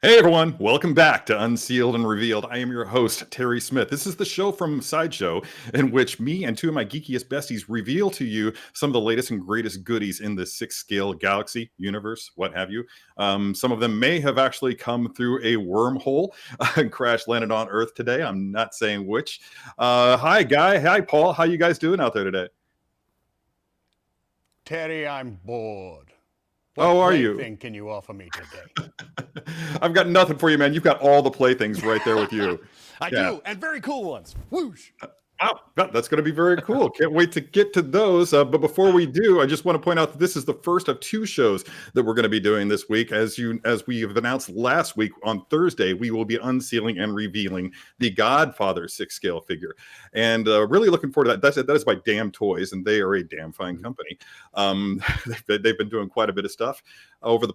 Hey everyone, welcome back to Unsealed and Revealed. I am your host, Terry Smith. This is the show from Sideshow in which me and two of my geekiest besties reveal to you some of the latest and greatest goodies in the 6-scale galaxy, universe, what have you. Some of them may have actually come through a wormhole and crash landed on Earth today. I'm not saying which. Hi, Guy. Hi, Paul. How you guys doing out there today? Terry, I'm bored. How are you? What thing can you offer me today? I've got nothing for you, man. You've got all the playthings right there with you. I do, and very cool ones. Whoosh! Wow, that's going to be very cool. Can't wait to get to those. But before we do, I just want to point out that this is the first of two shows that we're going to be doing this week. As we have announced last week on Thursday, we will be unsealing and revealing the Godfather 6-scale figure. And really looking forward to that. That is by Damn Toys, and they are a damn fine company. They've been doing quite a bit of stuff over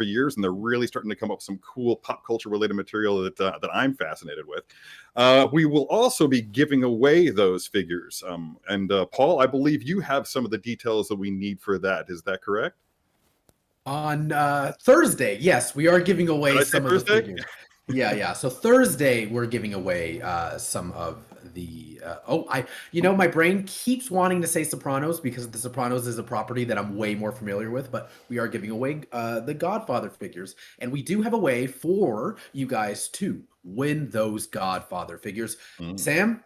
years, and they're really starting to come up with some cool pop culture related material that I'm fascinated with. We will also be giving away those figures. Paul, I believe you have some of the details that we need for that. Is that correct? On Thursday, yes, we are giving away some of the figures. Yeah. So Thursday, we're giving away some of the. My brain keeps wanting to say Sopranos because The Sopranos is a property that I'm way more familiar with. But we are giving away the Godfather figures, and we do have a way for you guys to win those Godfather figures. Sam,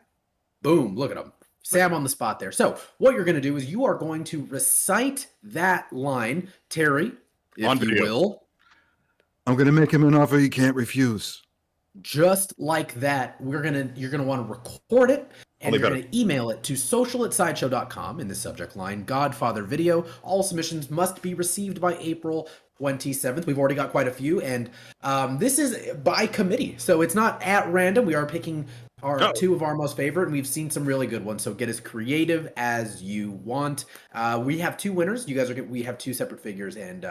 boom! Look at them. Sam on the spot there. So what you're going to do is you are going to recite that line, Terry, if you will. I'm going to make him an offer he can't refuse. Just like that, you're gonna want to record it, and you're going to email it to social@sideshow.com in the subject line, Godfather video. All submissions must be received by April 27th. We've already got quite a few, and this is by committee, so it's not at random. We are picking are two of our most favorite, and we've seen some really good ones. So get as creative as you want. We have 2 winners. You guys we have 2 separate figures, and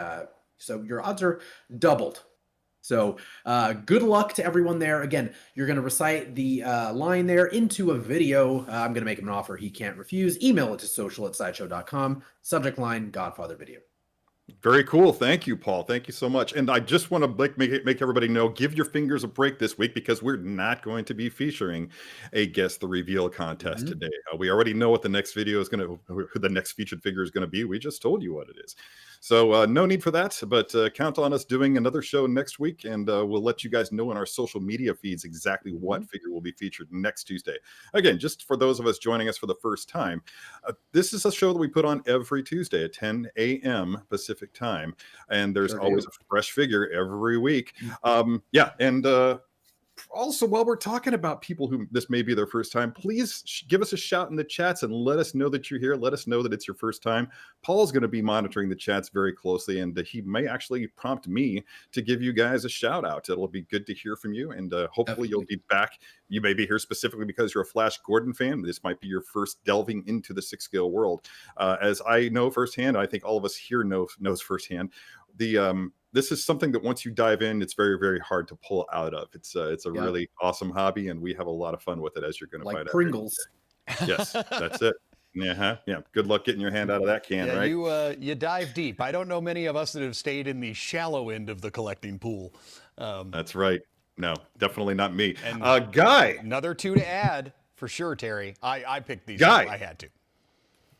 so your odds are doubled. So good luck to everyone there. Again, you're going to recite the line there into a video. I'm going to make him an offer he can't refuse. Email it to social@sideshow.com. Subject line, Godfather video. Very cool. Thank you, Paul. Thank you so much. And I just want to make everybody know, give your fingers a break this week, because we're not going to be featuring a Guess the Reveal contest today. We already know what the next video is going to, who the next featured figure is going to be. We just told you what it is. So no need for that, but count on us doing another show next week, and we'll let you guys know in our social media feeds exactly what figure will be featured next Tuesday. Again, just for those of us joining us for the first time, this is a show that we put on every Tuesday at 10 a.m. Pacific time, and there's always a fresh figure every week. Also, while we're talking about people who this may be their first time, please give us a shout in the chats and let us know that you're here. Let us know that it's your first time. Paul's going to be monitoring the chats very closely, and he may actually prompt me to give you guys a shout out. It'll be good to hear from you, and hopefully you'll be back. You may be here specifically because you're a Flash Gordon fan. This might be your first delving into the 6-scale world. As I know firsthand, I think all of us here knows firsthand, this is something that once you dive in, it's very, very hard to pull out of. It's a really awesome hobby, and we have a lot of fun with it, as you're going to find out. Like Pringles. Yes, that's it. Yeah. Good luck getting your hand out of that can, right? You dive deep. I don't know many of us that have stayed in the shallow end of the collecting pool. That's right. No, definitely not me. And Guy. Another 2 to add for sure, Terry. I picked these. Guy. I had to.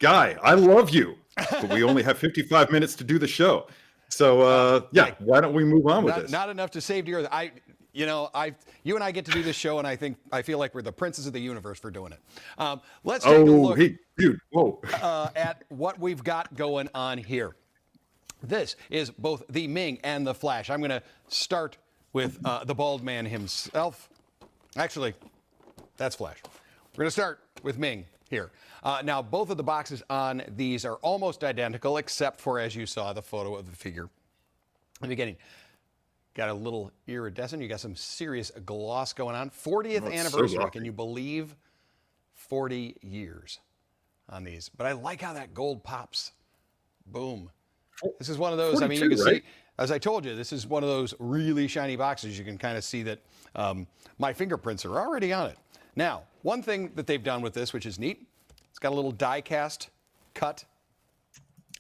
Guy, I love you, but we only have 55 minutes to do the show. So, why don't we move on with this? Not enough to save the earth. You and I get to do this show, and I feel like we're the princes of the universe for doing it. Let's take a look at what we've got going on here. This is both the Ming and the Flash. I'm going to start with the bald man himself. Actually, that's Flash. We're going to start with Ming here. Now, both of the boxes on these are almost identical, except for, as you saw, the photo of the figure in the beginning. Got a little iridescent. You got some serious gloss going on. 40th anniversary. So can you believe 40 years on these? But I like how that gold pops. Boom. This is one of those, 42, you can right? see, as I told you, this is one of those really shiny boxes. You can kind of see that my fingerprints are already on it. Now, one thing that they've done with this, which is neat, it's got a little die cast cut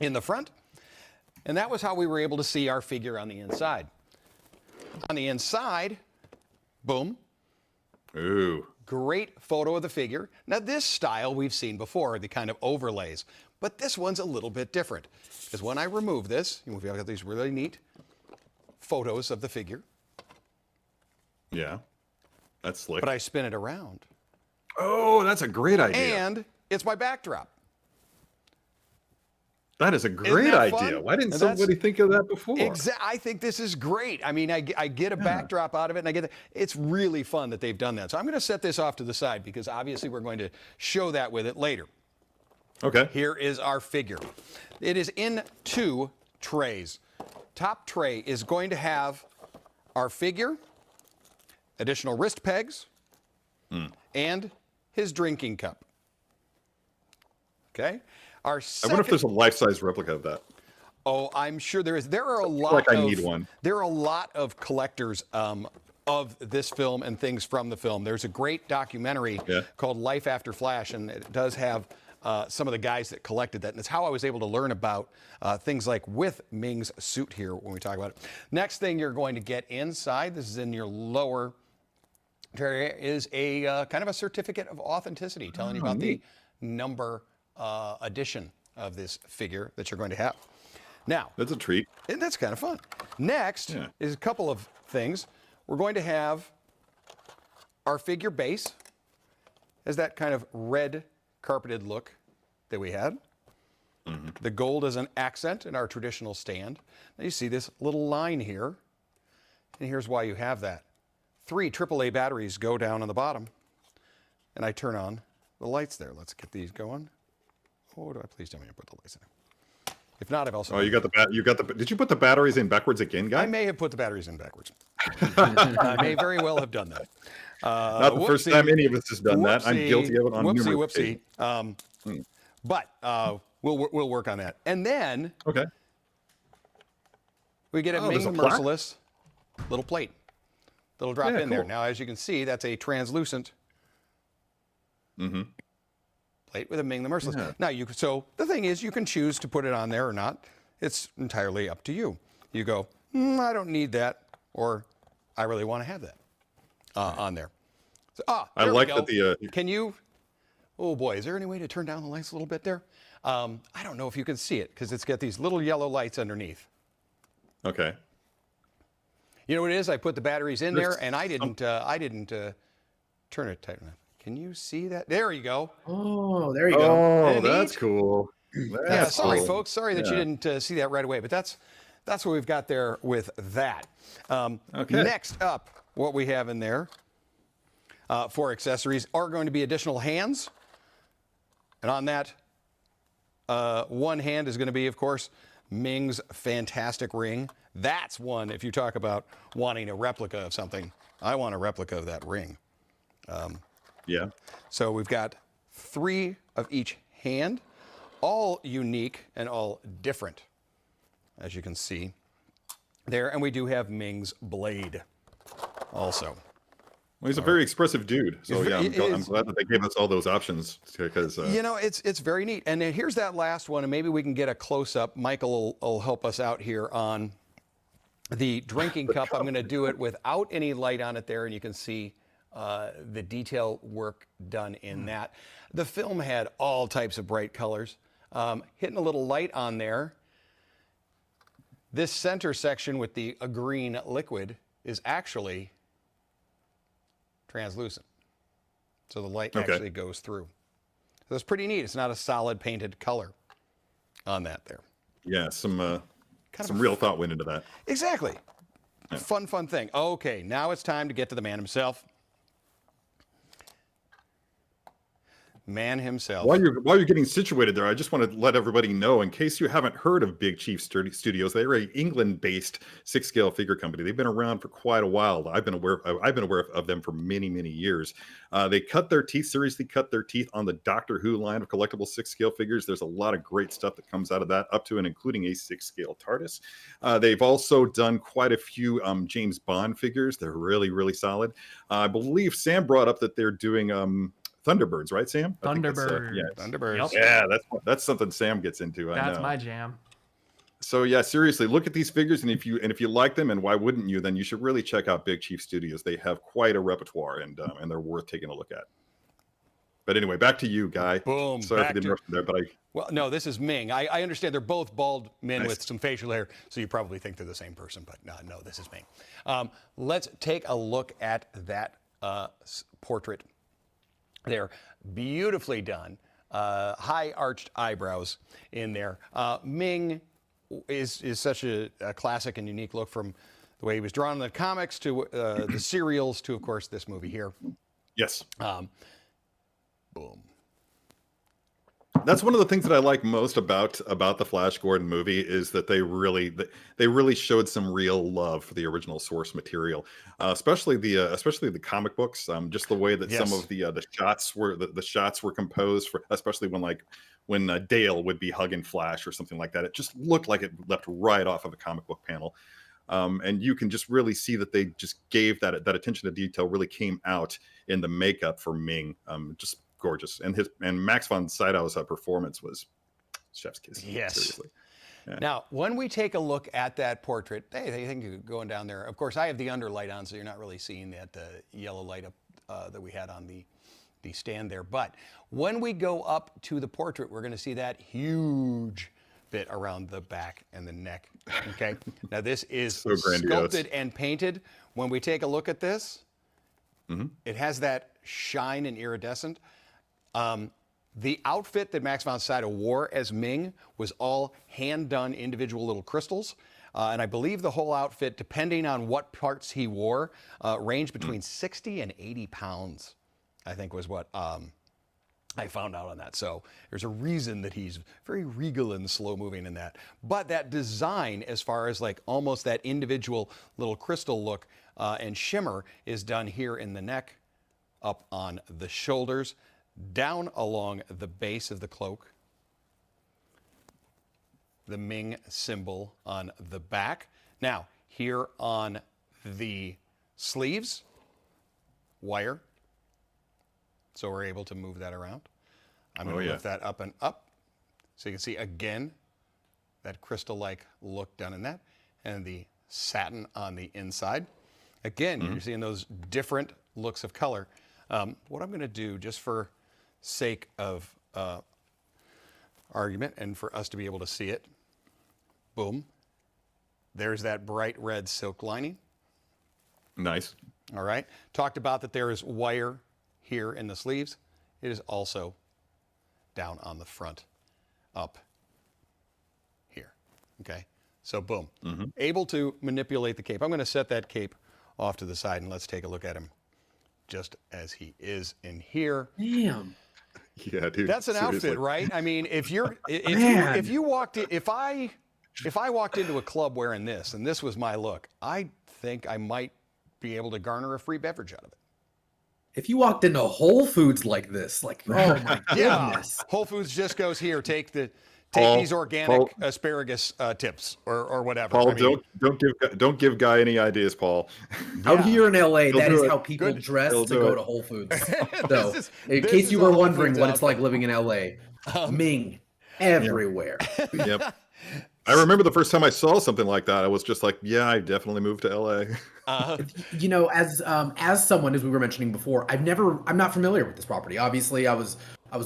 in the front. And that was how we were able to see our figure on the inside. On the inside, boom. Ooh. Great photo of the figure. Now, this style we've seen before, the kind of overlays. But this one's a little bit different. Because when I remove this, we've got these really neat photos of the figure. Yeah. That's slick. But I spin it around. Oh, that's a great idea. And it's my backdrop. That is a great idea. Why didn't somebody think of that before? I think this is great. I mean, I get a backdrop out of it, and it's really fun that they've done that. So I'm going to set this off to the side because obviously we're going to show that with it later. Okay. Here is our figure. It is in 2 trays. Top tray is going to have our figure, additional wrist pegs, and his drinking cup. Okay? I wonder if there's a life-size replica of that. Oh, I'm sure there is. There are a lot. Like I need one. There are a lot of collectors of this film and things from the film. There's a great documentary called Life After Flash, and it does have some of the guys that collected that. And it's how I was able to learn about things like with Ming's suit here when we talk about it. Next thing you're going to get inside, this is in your lower area, is a kind of a certificate of authenticity telling you about the number edition of this figure that you're going to have. Now, that's a treat. And that's kind of fun. Next is a couple of things. We're going to have our figure base as that kind of red carpeted look that we had. The gold as an accent in our traditional stand. Now you see this little line here, and here's why you have that. 3 AAA batteries go down on the bottom, and I turn on the lights there. Let's get these going. Oh, please tell me to put the lights in. If not, I've also. Oh, you got the. Did you put the batteries in backwards again, Guy? I may have put the batteries in backwards. I may very well have done that. Not the first time any of us has done that. I'm guilty of it on numerous occasions. But we'll work on that. And then we get a Ming the Merciless little plate. Little drop in there. Now, as you can see, that's a translucent plate with a Ming the Merciless. Yeah. Now, so the thing is, you can choose to put it on there or not. It's entirely up to you. You go, I don't need that, or I really want to have that on there. So, I like that the. Can you? Oh boy, is there any way to turn down the lights a little bit there? I don't know if you can see it because it's got these little yellow lights underneath. Okay. You know what it is? I put the batteries in there, and I didn't turn it tight enough. Can you see that? There you go. Oh, there you go. Oh, that's cool. Sorry, folks. Sorry that you didn't see that right away, but that's what we've got there with that. Next up, what we have in there for accessories are going to be additional hands, and on that, one hand is going to be, of course, Ming's fantastic ring. That's one, if you talk about wanting a replica of something, I want a replica of that ring. So we've got 3 of each hand, all unique and all different, as you can see there. And we do have Ming's blade also. Well, he's a very expressive dude. So yeah, I'm glad that they gave us all those options because you know, it's very neat. And here's that last one, and maybe we can get a close up. Michael will help us out here on the drinking cup. I'm going to do it without any light on it there, and you can see the detail work done in that. The film had all types of bright colors. Hitting a little light on there. This center section with the green liquid is actually translucent. So the light actually goes through. So it's pretty neat. It's not a solid painted color on that there. Yeah, some real thought went into that. Exactly. Yeah. Fun thing. Okay, now it's time to get to the man himself. Man himself. While you're getting situated there, I just want to let everybody know, in case you haven't heard of Big Chief Studios, they're an England-based 6-scale figure company. They've been around for quite a while. I've been aware of them for many years. They seriously cut their teeth on the Doctor Who line of collectible 6-scale figures. There's a lot of great stuff that comes out of that, up to and including a 6-scale TARDIS. They've also done quite a few James Bond figures. They're really solid. I believe Sam brought up that they're doing Thunderbirds, right, Sam? Thunderbirds. Thunderbirds. Yep. Yeah, that's something Sam gets into. That's my jam. So yeah, seriously, look at these figures, and if you like them, and why wouldn't you? Then you should really check out Big Chief Studios. They have quite a repertoire, and they're worth taking a look at. But anyway, back to you, Guy. Boom. Sorry for the interruption there, but well, no, this is Ming. I understand they're both bald men with some facial hair, so you probably think they're the same person, but no, this is Ming. Let's take a look at that portrait. They're beautifully done, high arched eyebrows in there. Ming is such a classic and unique look, from the way he was drawn in the comics to the serials to, of course, this movie here. yes. Boom. That's one of the things that I like most about the Flash Gordon movie, is that they really showed some real love for the original source material, especially the comic books. Just the way that some of the shots were composed for, especially when Dale would be hugging Flash or something like that. It just looked like it left right off of a comic book panel, and you can just really see that they just gave that attention to detail really came out in the makeup for Ming. Just gorgeous, and Max von Sydow's performance was chef's kiss. Yes. Seriously. Yeah. Now, when we take a look at that portrait, they think you're going down there. Of course, I have the underlight on, so you're not really seeing that yellow light up that we had on the stand there. But when we go up to the portrait, we're going to see that huge bit around the back and the neck. Okay. Now, this is so sculpted and painted. When we take a look at this, it has that shine and iridescent. The outfit that Max von Sydow wore as Ming was all hand-done individual little crystals. And I believe the whole outfit, depending on what parts he wore, ranged between 60 and 80 pounds, I think was what I found out on that. So there's a reason that he's very regal and slow-moving in that. But that design, as far as like almost that individual little crystal look and shimmer, is done here in the neck, up on the shoulders, down along the base of the cloak, the Ming symbol on the back. Now, here on the sleeves, wire. So we're able to move that around. I'm going to lift that up and up. So you can see, again, that crystal-like look done in that. And the satin on the inside. Again, you're seeing those different looks of color. What I'm going to do, just for sake of argument and for us to be able to see it, boom. There's that bright red silk lining. Nice. All right. Talked about that there is wire here in the sleeves. It is also down on the front, up here. Okay. So boom. Able to manipulate the cape. I'm going to set that cape off to the side and let's take a look at him just as he is in here. Damn. Yeah, dude. That's an seriously. outfit, right? I mean, if I walked into a club wearing this and this was my look, I think I might be able to garner a free beverage out of it. If you walked into Whole Foods like this, like, oh my goodness. Whole Foods just goes here, take these organic asparagus tips or whatever. Paul, I mean, don't give Guy any ideas, Paul. Out here in LA, that is do it. how people dress He'll to do go it. to Whole Foods. So, in this case is you a were Whole wondering Foods what it's like outfit. living in LA, Ming everywhere. Yep. I remember the first time I saw something like that, I was just like, yeah, I definitely moved to LA. You know, as someone, as we were mentioning before, I'm not familiar with this property. Obviously, I was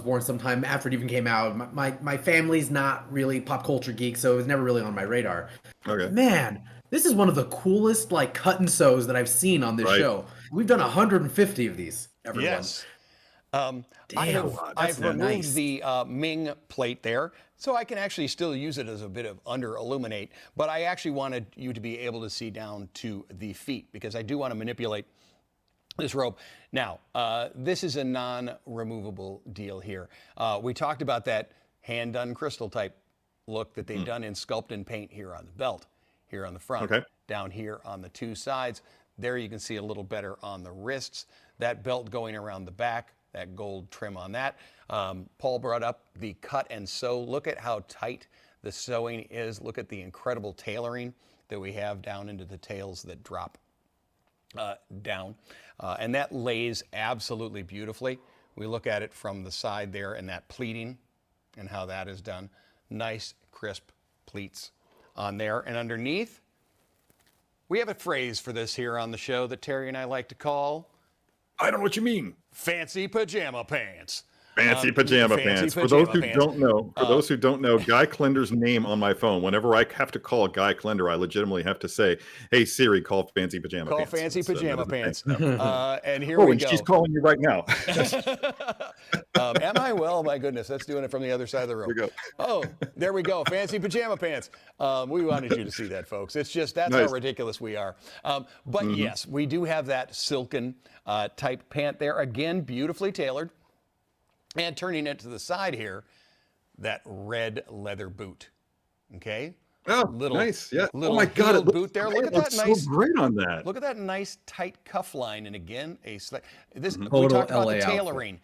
born sometime after it even came out. My family's not really pop culture geek, so it was never really on my radar. Okay. Man, this is one of the coolest like cut and sews that I've seen on this show. We've done 150 of these, everyone. Yes. I've that's removed nice. the Ming plate there, so I can actually still use it as a bit of under illuminate, but I actually wanted you to be able to see down to the feet because I do want to manipulate this rope. Now, this is a non-removable deal here. We talked about that hand-done crystal type look that they've done in Sculpt and paint here on the belt, here on the front, down here on the two sides. There you can see a little better on the wrists. That belt going around the back, that gold trim on that. Paul brought up the cut and sew. Look at how tight the sewing is. Look at the incredible tailoring that we have down into the tails that drop down. And that lays absolutely beautifully. We look at it from the side there and that pleating and how that is done. Nice, crisp pleats on there. And underneath, we have a phrase for this here on the show that Terry and I like to call I don't know what you mean. fancy pajama pants. Fancy pajama pants. For those who don't know, Guy Klender's name on my phone, whenever I have to call Guy Klender, I legitimately have to say, hey, Siri, call fancy pajama pants. Call fancy pajama pants. And here Oh, we and go. she's calling you right now. Am I? Well, my goodness, that's doing it from the other side of the room. There we go. Oh, there we go. Fancy pajama pants. We wanted you to see that, folks. It's just, that's how ridiculous we are. But yes, we do have that silken type pant there. Again, beautifully tailored. And turning it to the side here, that red leather boot. Okay? Oh, nice. Yeah. Oh my God, it boot there. Look at that nice. So great on that. Look at that nice tight cuff line, and again, we Total talked about LA the tailoring.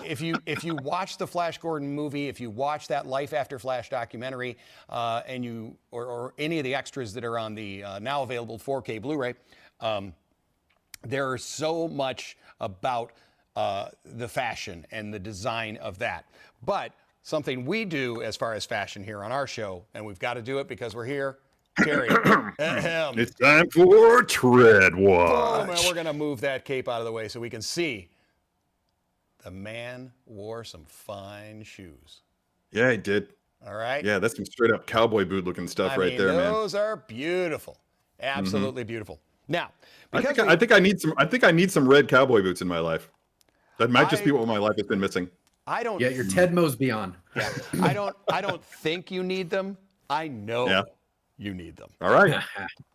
If you watch the Flash Gordon movie, if you watch that Life After Flash documentary, and you or any of the extras that are on the now available 4K Blu-ray, there's so much about the fashion and the design of that. But something we do as far as fashion here on our show, and we've got to do it because we're here. Terry, it's time for Tread Watch. Boom, and we're going to move that cape out of the way so we can see the man wore some fine shoes. Yeah, he did. All right. Yeah, that's some straight up cowboy boot looking stuff right there, man. Those are beautiful. Absolutely beautiful. Now, I think I need some red cowboy boots in my life. That might just be what my life has been missing. Yeah, your Ted Mosby on. Yeah, I don't think you need them. I know you need them. All right.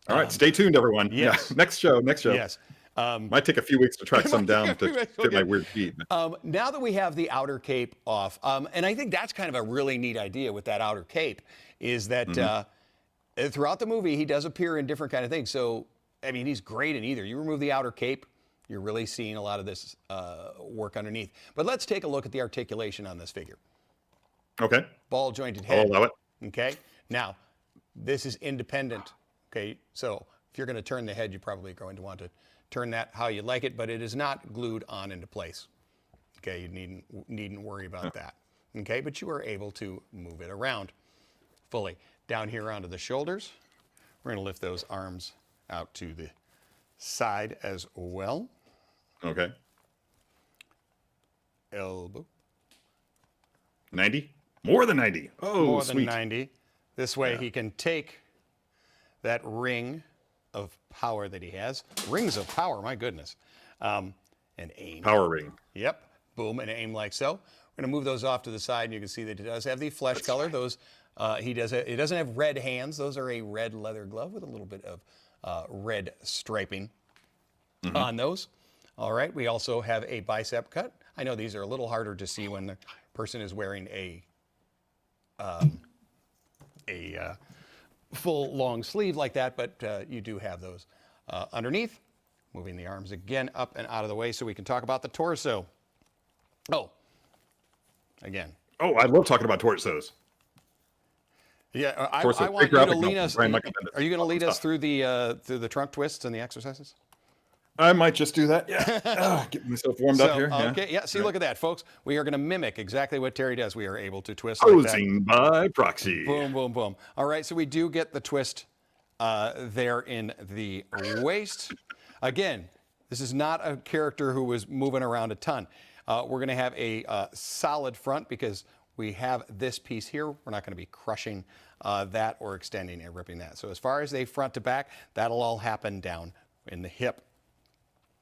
All right. Stay tuned, everyone. Yes. Yeah. Next show. Yes. Might take a few weeks to track some down to fit my weird feet. Now that we have the outer cape off, and I think that's kind of a really neat idea with that outer cape, is that throughout the movie he does appear in different kind of things. So I mean, he's great in either. You remove the outer cape, You're really seeing a lot of this work underneath. But let's take a look at the articulation on this figure. Okay. Ball jointed I'll head. allow it. Okay. Now, this is independent. Okay. So if you're going to turn the head, you're probably going to want to turn that how you like it, but it is not glued on into place. Okay. You needn't worry about that. Okay. But you are able to move it around fully. Down here onto the shoulders. We're going to lift those arms out to the side as well. Okay. Elbow. 90? More than 90. Oh, More sweet. than 90. This way he can take that ring of power that he has. Rings of power, my goodness. And aim. Power ring. Yep. Boom, and aim like so. We're going to move those off to the side, and you can see that it does have the flesh color. Those it doesn't have red hands. Those are a red leather glove with a little bit of red striping on those. All right. We also have a bicep cut. I know these are a little harder to see when the person is wearing a full long sleeve like that, but you do have those underneath. Moving the arms again up and out of the way so we can talk about the torso. Oh, again. Oh, I love talking about torsos. Yeah, I Torso. want Big you to graphic lead novel. us. Brian Are Michael you going to lead us stuff. through the trunk twists and the exercises? I might just do that. Yeah. Get myself warmed up here. Okay, yeah. See, look at that, folks. We are going to mimic exactly what Terry does. We are able to twist like that. Posing by proxy. Boom, boom, boom. All right, so we do get the twist there in the waist. Again, this is not a character who was moving around a ton. We're going to have a solid front because we have this piece here. We're not going to be crushing that or extending and ripping that. So as far as the front to back, that'll all happen down in the hip.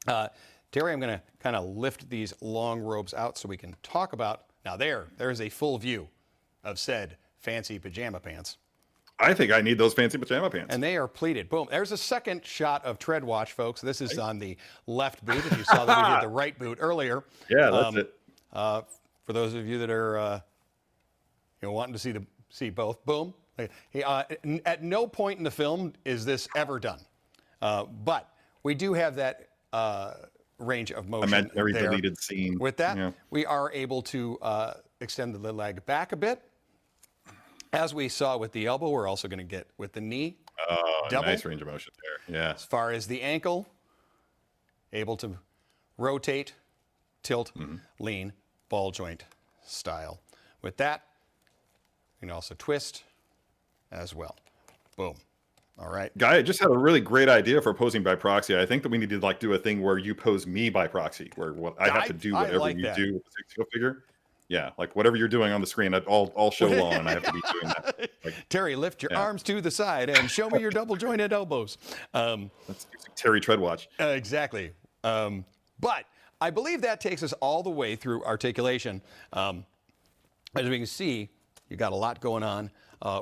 Terry, I'm going to kind of lift these long robes out so we can talk about. Now there's a full view of said fancy pajama pants. I think I need those fancy pajama pants. And they are pleated. Boom. There's a second shot of tread watch, folks. This is on the left boot. If you saw that we did the right boot earlier. Yeah, that's it. For those of you that are wanting to see both, boom. At no point in the film is this ever done. But we do have that range of motion Imaginary there. deleted scene. With that, we are able to extend the leg back a bit. As we saw with the elbow, we're also going to get with the knee. Double. Nice range of motion there. Yeah. As far as the ankle, able to rotate, tilt, lean, ball joint style. With that, you can also twist as well. Boom. All right. Guy, I just had a really great idea for posing by proxy. I think that we need to do a thing where you pose me by proxy, where I have to do whatever like you that. do with the six-wheel figure. Yeah, like whatever you're doing on the screen, all show long, and I have to be doing that. Like, Terry, lift your arms to the side and show me your double jointed elbows. that's Terry Treadwatch. Exactly. But I believe that takes us all the way through articulation. As we can see, you got a lot going on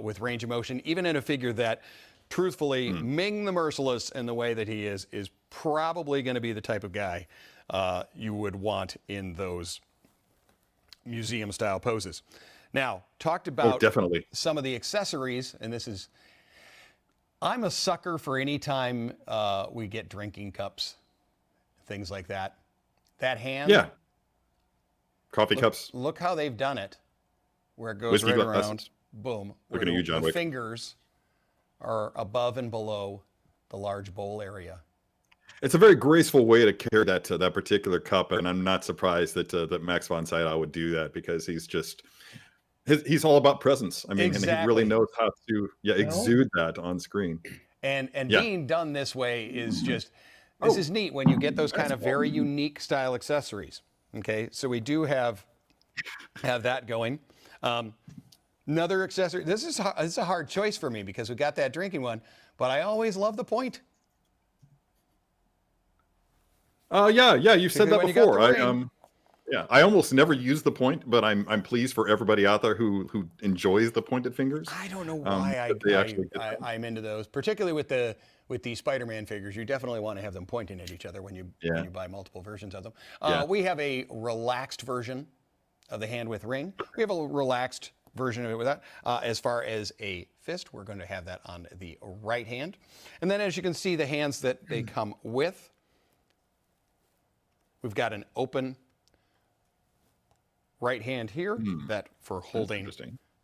with range of motion, even in a figure that, truthfully, Ming the Merciless in the way that he is probably going to be the type of guy you would want in those museum style poses. Now, talked about definitely some of the accessories, and I'm a sucker for any time we get drinking cups, things like that. That hand. Yeah. Coffee cups. Look how they've done it, where it goes Whiskey right glasses. around. Boom. Looking at you, John The Wick. fingers are above and below the large bowl area. It's a very graceful way to carry that particular cup, and I'm not surprised that Max von Sydow would do that because he's all about presence. I mean, and he really knows how to exude that on screen. And being done this way is just this is neat when you get those kind of very unique style accessories. Okay, so we do have that going. Another accessory. This is a hard choice for me because we got that drinking one, but I always love the point. Yeah, you've said that Because when you got before. the ring- I almost never use the point, but I'm pleased for everybody out there who enjoys the pointed fingers. I don't know why I'm into those, particularly with the Spider-Man figures. You definitely want to have them pointing at each other when you buy multiple versions of them. We have a relaxed version of the hand with ring. We have a relaxed version of it with that. As far as a fist, we're going to have that on the right hand. And then as you can see, the hands that they come with, We've got an open right hand here that for holding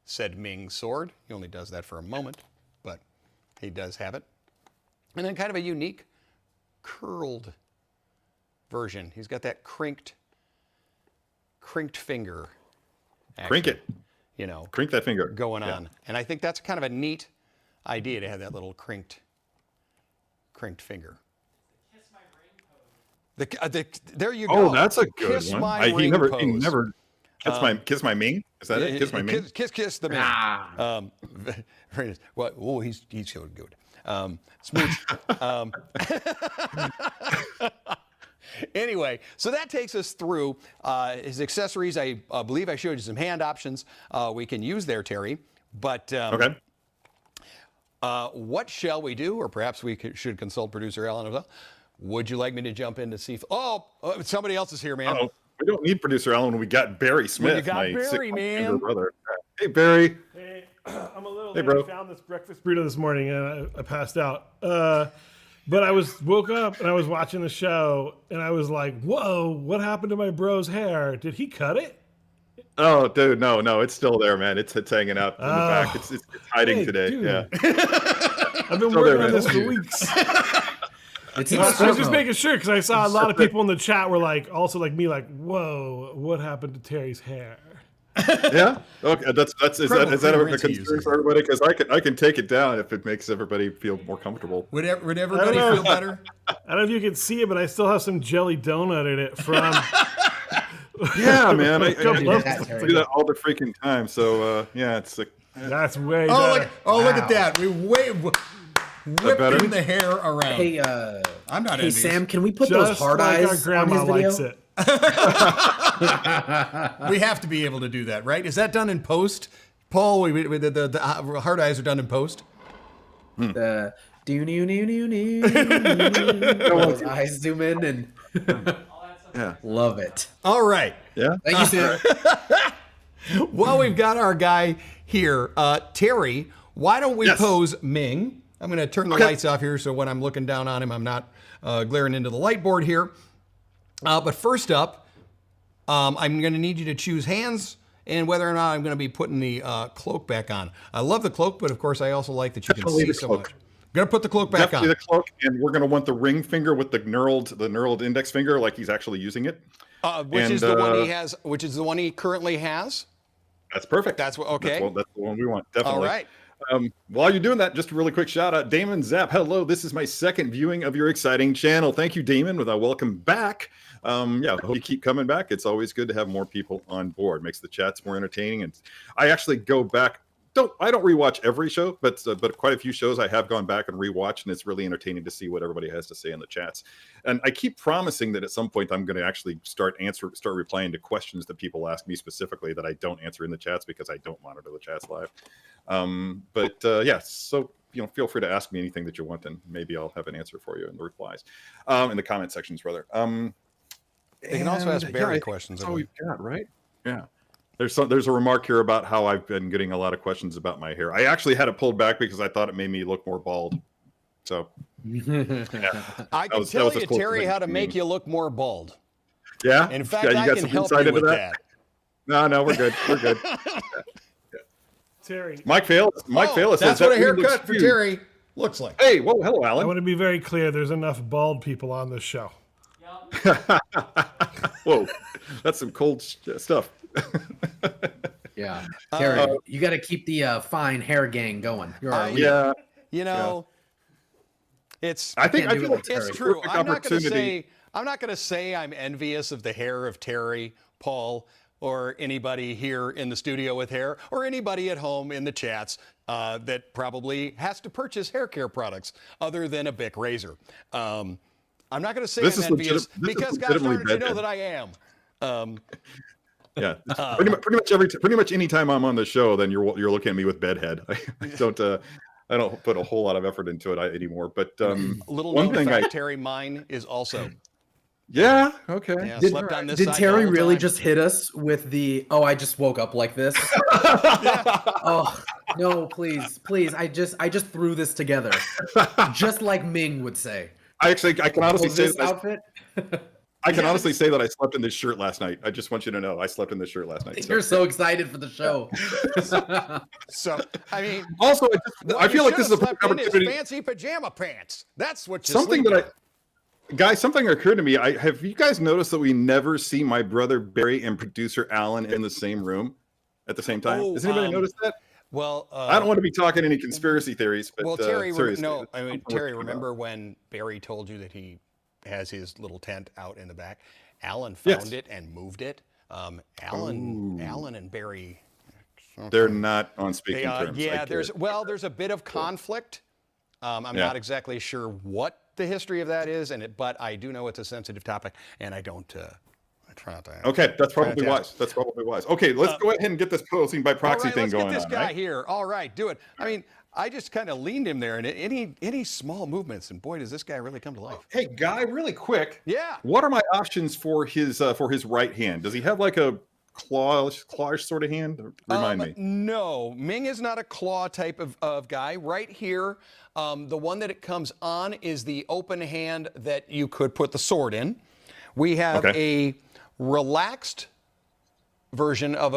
said Ming sword. He only does that for a moment, but he does have it. And then kind of a unique curled version. He's got that crinked finger. Action, Crink it. You know. Crink that finger. Going on. And I think that's kind of a neat idea to have that little crinked finger. There you go. Oh, that's a good Kiss one. My He ring never pose. kiss my Ming. Is that it? Kiss my Ming. Kiss the Ming. Very nice. Well, oh, he's so good. Smooch. Anyway, so that takes us through his accessories. I believe I showed you some hand options we can use there, Terry. But Okay. what shall we do? Or perhaps we should consult producer Alan as well. Would you like me to jump in to see? Somebody else is here, man. Uh-oh. We don't need producer Alan when we got Barry Smith, you got my Barry, man. brother. Hey, Barry. Hey, I'm a little Hey, late. bro. I found this breakfast burrito this morning and I passed out. But I woke up and I was watching the show and I was like, "Whoa, what happened to my bro's hair? Did he cut it?" Oh, dude, no, it's still there, man. It's hanging out in the back. It's hiding Hey, today. dude. Yeah. I've been Still working there, on man. this for weeks. It's I was just making sure because I saw a lot of people in the chat were like, also like me, like, "Whoa, what happened to Terry's hair?" Yeah. Okay. Is that a rinse he concern uses. for everybody? Because I can take it down if it makes everybody feel more comfortable. Would everybody know. feel better? I don't know if you can see it, but I still have some jelly donut in it from. Yeah, man. I do love that, to Terry. do that all the freaking time. So yeah, it's like That's way Oh, better. look at that. We better? whipping the hair around. Hey, I'm not hey envious. Sam, can we put Just those hard like our eyes grandma on his video? likes it. We have to be able to do that, right? Is that done in post? Paul, the hard eyes are done in post? The those eyes zoom in and yeah. love it. All right. Yeah. Thank you, Sam. Well, we've got our guy here. Terry, why don't we Yes. pose Ming? I'm going to turn the lights off here so when I'm looking down on him, I'm not glaring into the light board here. But first up, I'm going to need you to choose hands and whether or not I'm going to be putting the cloak back on. I love the cloak, but of course I also like that you can Definitely see the so cloak. much. Going to put the cloak back Definitely on. the cloak, and we're gonna want the ring finger with the knurled index finger, like he's actually using it. Which is the one he has, which is the one he currently has. That's perfect. That's what. Okay. That's the one we want. Definitely. All right. While you're doing that, just a really quick shout out, Damon Zapp. Hello, this is my second viewing of your exciting channel. Thank you, Damon. Welcome back. Yeah, hope you keep coming back. It's always good to have more people on board. Makes the chats more entertaining. And I actually go back. I don't rewatch every show, but quite a few shows I have gone back and rewatched, and it's really entertaining to see what everybody has to say in the chats. And I keep promising that at some point I'm going to actually start replying to questions that people ask me specifically that I don't answer in the chats because I don't monitor the chats live. Yeah, so feel free to ask me anything that you want, and maybe I'll have an answer for you in the replies, in the comment sections rather. They can also ask Barry questions. That's all we've got, right? Yeah. There's a remark here about how I've been getting a lot of questions about my hair. I actually had it pulled back because I thought it made me look more bald. So yeah. I can tell you, Terry, how to make you look more bald. Yeah. In fact, you I got can some help insight you into with that? that. No, we're good. We're good. Terry, Mike Fail says That's what a that really looks haircut for huge. Terry looks like. Hey, whoa, hello, I Alan. want to be very clear. There's enough bald people on this show. Whoa, that's some cold stuff. Yeah, Terry, you got to keep the fine hair gang going. You're our leader. Yeah. It's. I feel like It's it's a true. perfect I'm not going to opportunity. say. I'm not going to say I'm envious of the hair of Terry, Paul, or anybody here in the studio with hair, or anybody at home in the chats that probably has to purchase hair care products other than a Bic razor. I'm not going to say This I'm is envious this is because gosh darn legitimately it, you know bad. that I am. Yeah, pretty much any time I'm on the show, then you're looking at me with bedhead. I don't put a whole lot of effort into it anymore. But Little one known thing fact, Terry, mine is also. Yeah. Okay. Yeah, Did, slept on this did side Terry all the really time. just hit us with the I just woke up like this? Oh no, please. I just threw this together. Just like Ming would say. I can honestly say this that outfit. I can honestly say that I slept in this shirt last night. I just want you to know I slept in this shirt last night. You're so excited for the show. So, I mean, Also, I feel like this is a perfect perfect opportunity. opportunity. Fancy pajama pants. That's what you Something sleep that Guys, something occurred to me. Have you guys noticed that we never see my brother Barry and producer Alan in the same room at the same time? Oh, Has anybody noticed that? Well, I don't want to be talking any conspiracy theories, but well, Terry, seriously, Terry, remember when Barry told you that he has his little tent out in the back? Alan found it and moved it. Alan and Barry, they're not on speaking terms. Yeah, there's a bit of conflict. I'm not exactly sure what the history of that is, but I do know it's a sensitive topic, and I don't. I try not to. Okay, that's probably wise. That's probably wise. Okay, let's go ahead and get this posing by proxy thing going on. Let's get this guy here. All right, do it. I mean, I just kind of leaned him there, and any small movements, and boy, does this guy really come to life. Hey, Guy, really quick. Yeah. What are my options for his right hand? Does he have like a clawish sort of hand? Remind me. No, Ming is not a claw type of guy. Right here, the one that it comes on is the open hand that you could put the sword in. We have a relaxed version of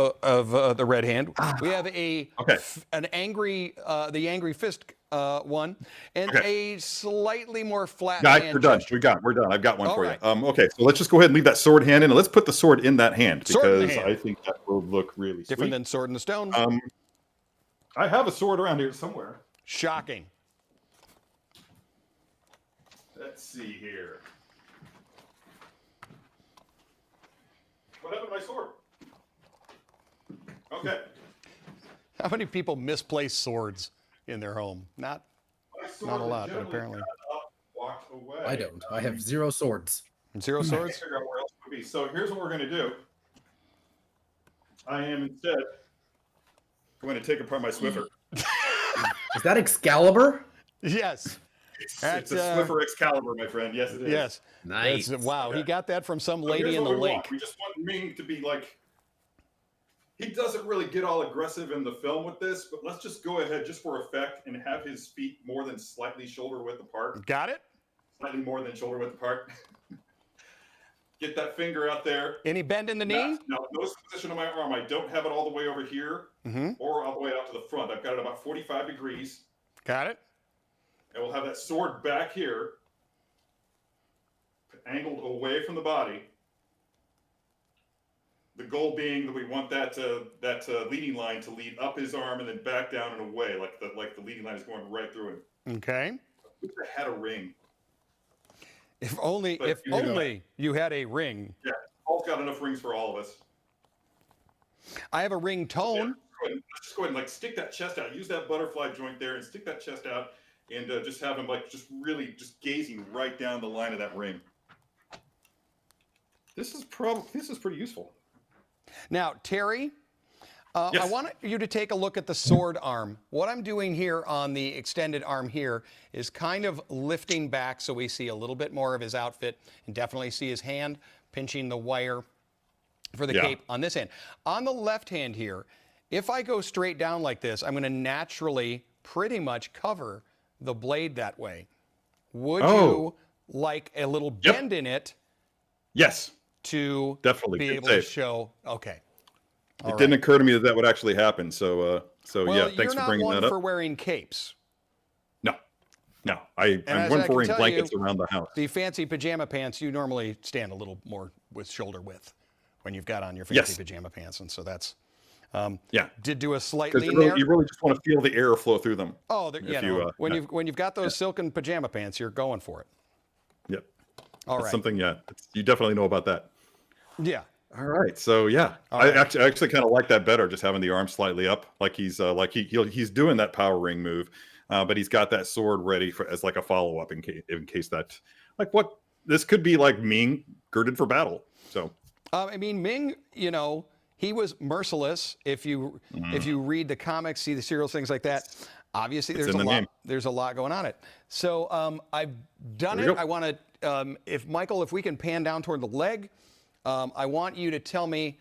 the red hand. We have an angry the angry fist one, and a slightly more flat Guy, hand. we're done. We're done. I've got one for you. Okay, so let's just go ahead and leave that sword hand in, and let's put the sword in that hand because I think that will look really different sweet. than sword in the stone. I have a sword around here somewhere. Shocking. Let's see here. What happened to my sword? Okay. How many people misplace swords in their home? Not a lot, but apparently. Walked away. I don't. I have 0 swords. 0 swords? Figure out where else it would be. So here's what we're going to do. I am instead going to take apart my Swiffer. Is that Excalibur? Yes. It's a Swiffer Excalibur, my friend. Yes, it is. Yes. Nice. Wow, he got that from some So lady here's in the what we lake. want. We just want Ming to be like, he doesn't really get all aggressive in the film with this, but let's just go ahead just for effect and have his feet more than slightly shoulder width apart. Got it? Slightly more than shoulder width apart. Get that finger out there. Any bend in the knee? Now, notice the position of my arm. I don't have it all the way over here or all the way out to the front. I've got it about 45 degrees. Got it? And we'll have that sword back here, angled away from the body. The goal being that we want that leading line to lead up his arm and then back down and away, like the leading line is going right through him. Okay. I wish I had a ring. If only you had a ring. Yeah, Paul's got enough rings for all of us. I have a ring tone. Yeah, let's just go ahead and stick that chest out. Use that butterfly joint there and stick that chest out, and just have him just really gazing right down the line of that ring. This is pretty useful. Now, Terry, yes. I want you to take a look at the sword arm. What I'm doing here on the extended arm here is kind of lifting back so we see a little bit more of his outfit and definitely see his hand pinching the wire for the cape on this hand. On the left hand here, if I go straight down like this, I'm going to naturally pretty much cover the blade that way. Would you like a little bend in it? Yes. To definitely be able to show. Okay. It didn't occur to me that would actually happen. So yeah, thanks for bringing that up. You're not one for wearing capes. No, I'm one for wearing blankets around the house. The fancy pajama pants, you normally stand a little more with shoulder width when you've got on your fancy pajama pants, and so that's did do a slight lean there. You really just want to feel the air flow through them. Oh, when you've got those silken pajama pants, you're going for it. Yep. All right. Something, you definitely know about that. Yeah. All right. So I actually kind of like that better, just having the arm slightly up, like he's doing that power ring move, but he's got that sword ready as like a follow up in case that this could be like Ming girded for battle. So I mean, Ming, he was merciless. If you read the comics, see the serials, things like that. Obviously, there's a lot going on it. So I've done it. I want to, if we can pan down toward the leg, I want you to tell me,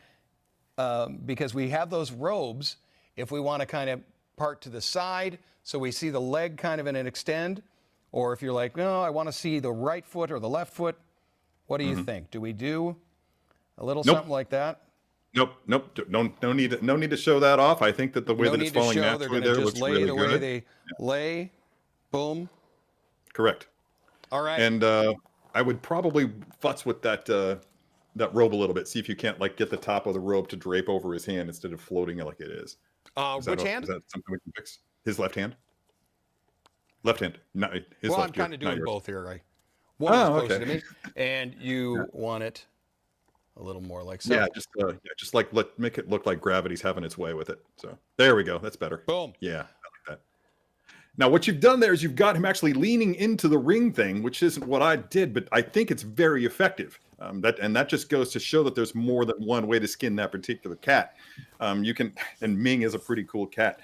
because we have those robes, if we want to kind of part to the side so we see the leg kind of in an extend, or if you're like, no, I want to see the right foot or the left foot, What do you think? Do we do a little Nope. something like that? Nope. No need to show that off. I think that the way that it's falling naturally there looks really the good. way they lay. Boom. Correct. All right. And I would probably futz with that robe a little bit. See if you can't like get the top of the robe to drape over his hand instead of floating it like it is. Which hand? Is that something we can fix? His left hand. Left hand. Not his well, left. I'm kind of doing yours. both here. One is closer to me, and you want it a little more like so. Yeah, just like make it look like gravity's having its way with it. So there we go. That's better. Boom. Yeah, I like that. Now what you've done there is you've got him actually leaning into the ring thing, which isn't what I did, but I think it's very effective. That just goes to show that there's more than one way to skin that particular cat. You can, and Ming is a pretty cool cat.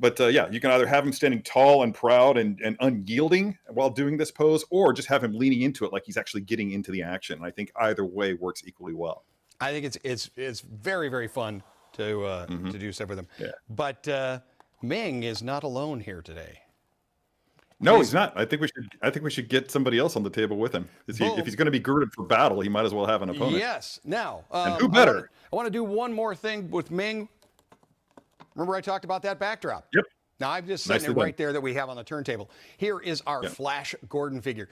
But yeah, you can either have him standing tall and proud and unyielding while doing this pose, or just have him leaning into it like he's actually getting into the action. And I think either way works equally well. I think it's very, very fun to do stuff with him. Yeah. But Ming is not alone here today. No, he's not. I think we should get somebody else on the table with him. If he's going to be girded for battle, he might as well have an opponent. Yes. Now, and who better? I want to do one more thing with Ming. Remember I talked about that backdrop? Yep. Now I'm just setting it right there that we have on the turntable. Here is our Flash Gordon figure.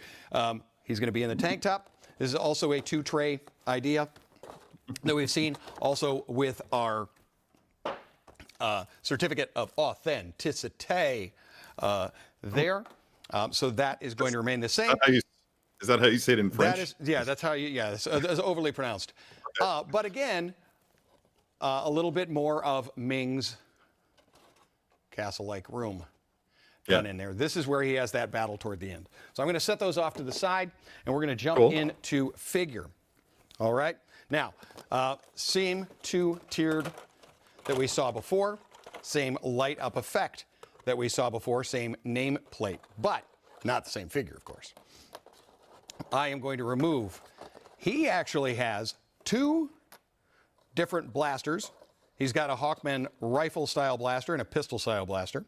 He's going to be in the tank top. This is also a 2-tray idea that we've seen also with our certificate of authenticity there. So that is going to remain the same. Is that how you say it in French? That's how you, it's overly pronounced. Okay. But again, a little bit more of Ming's castle-like room done in there. This is where he has that battle toward the end. So I'm going to set those off to the side, and we're going to jump into figure. All right. Now, same 2-tiered that we saw before, same light-up effect that we saw before, same nameplate, but not the same figure, of course. I am going to remove. He actually has 2 different blasters. He's got a Hawkman rifle-style blaster and a pistol-style blaster.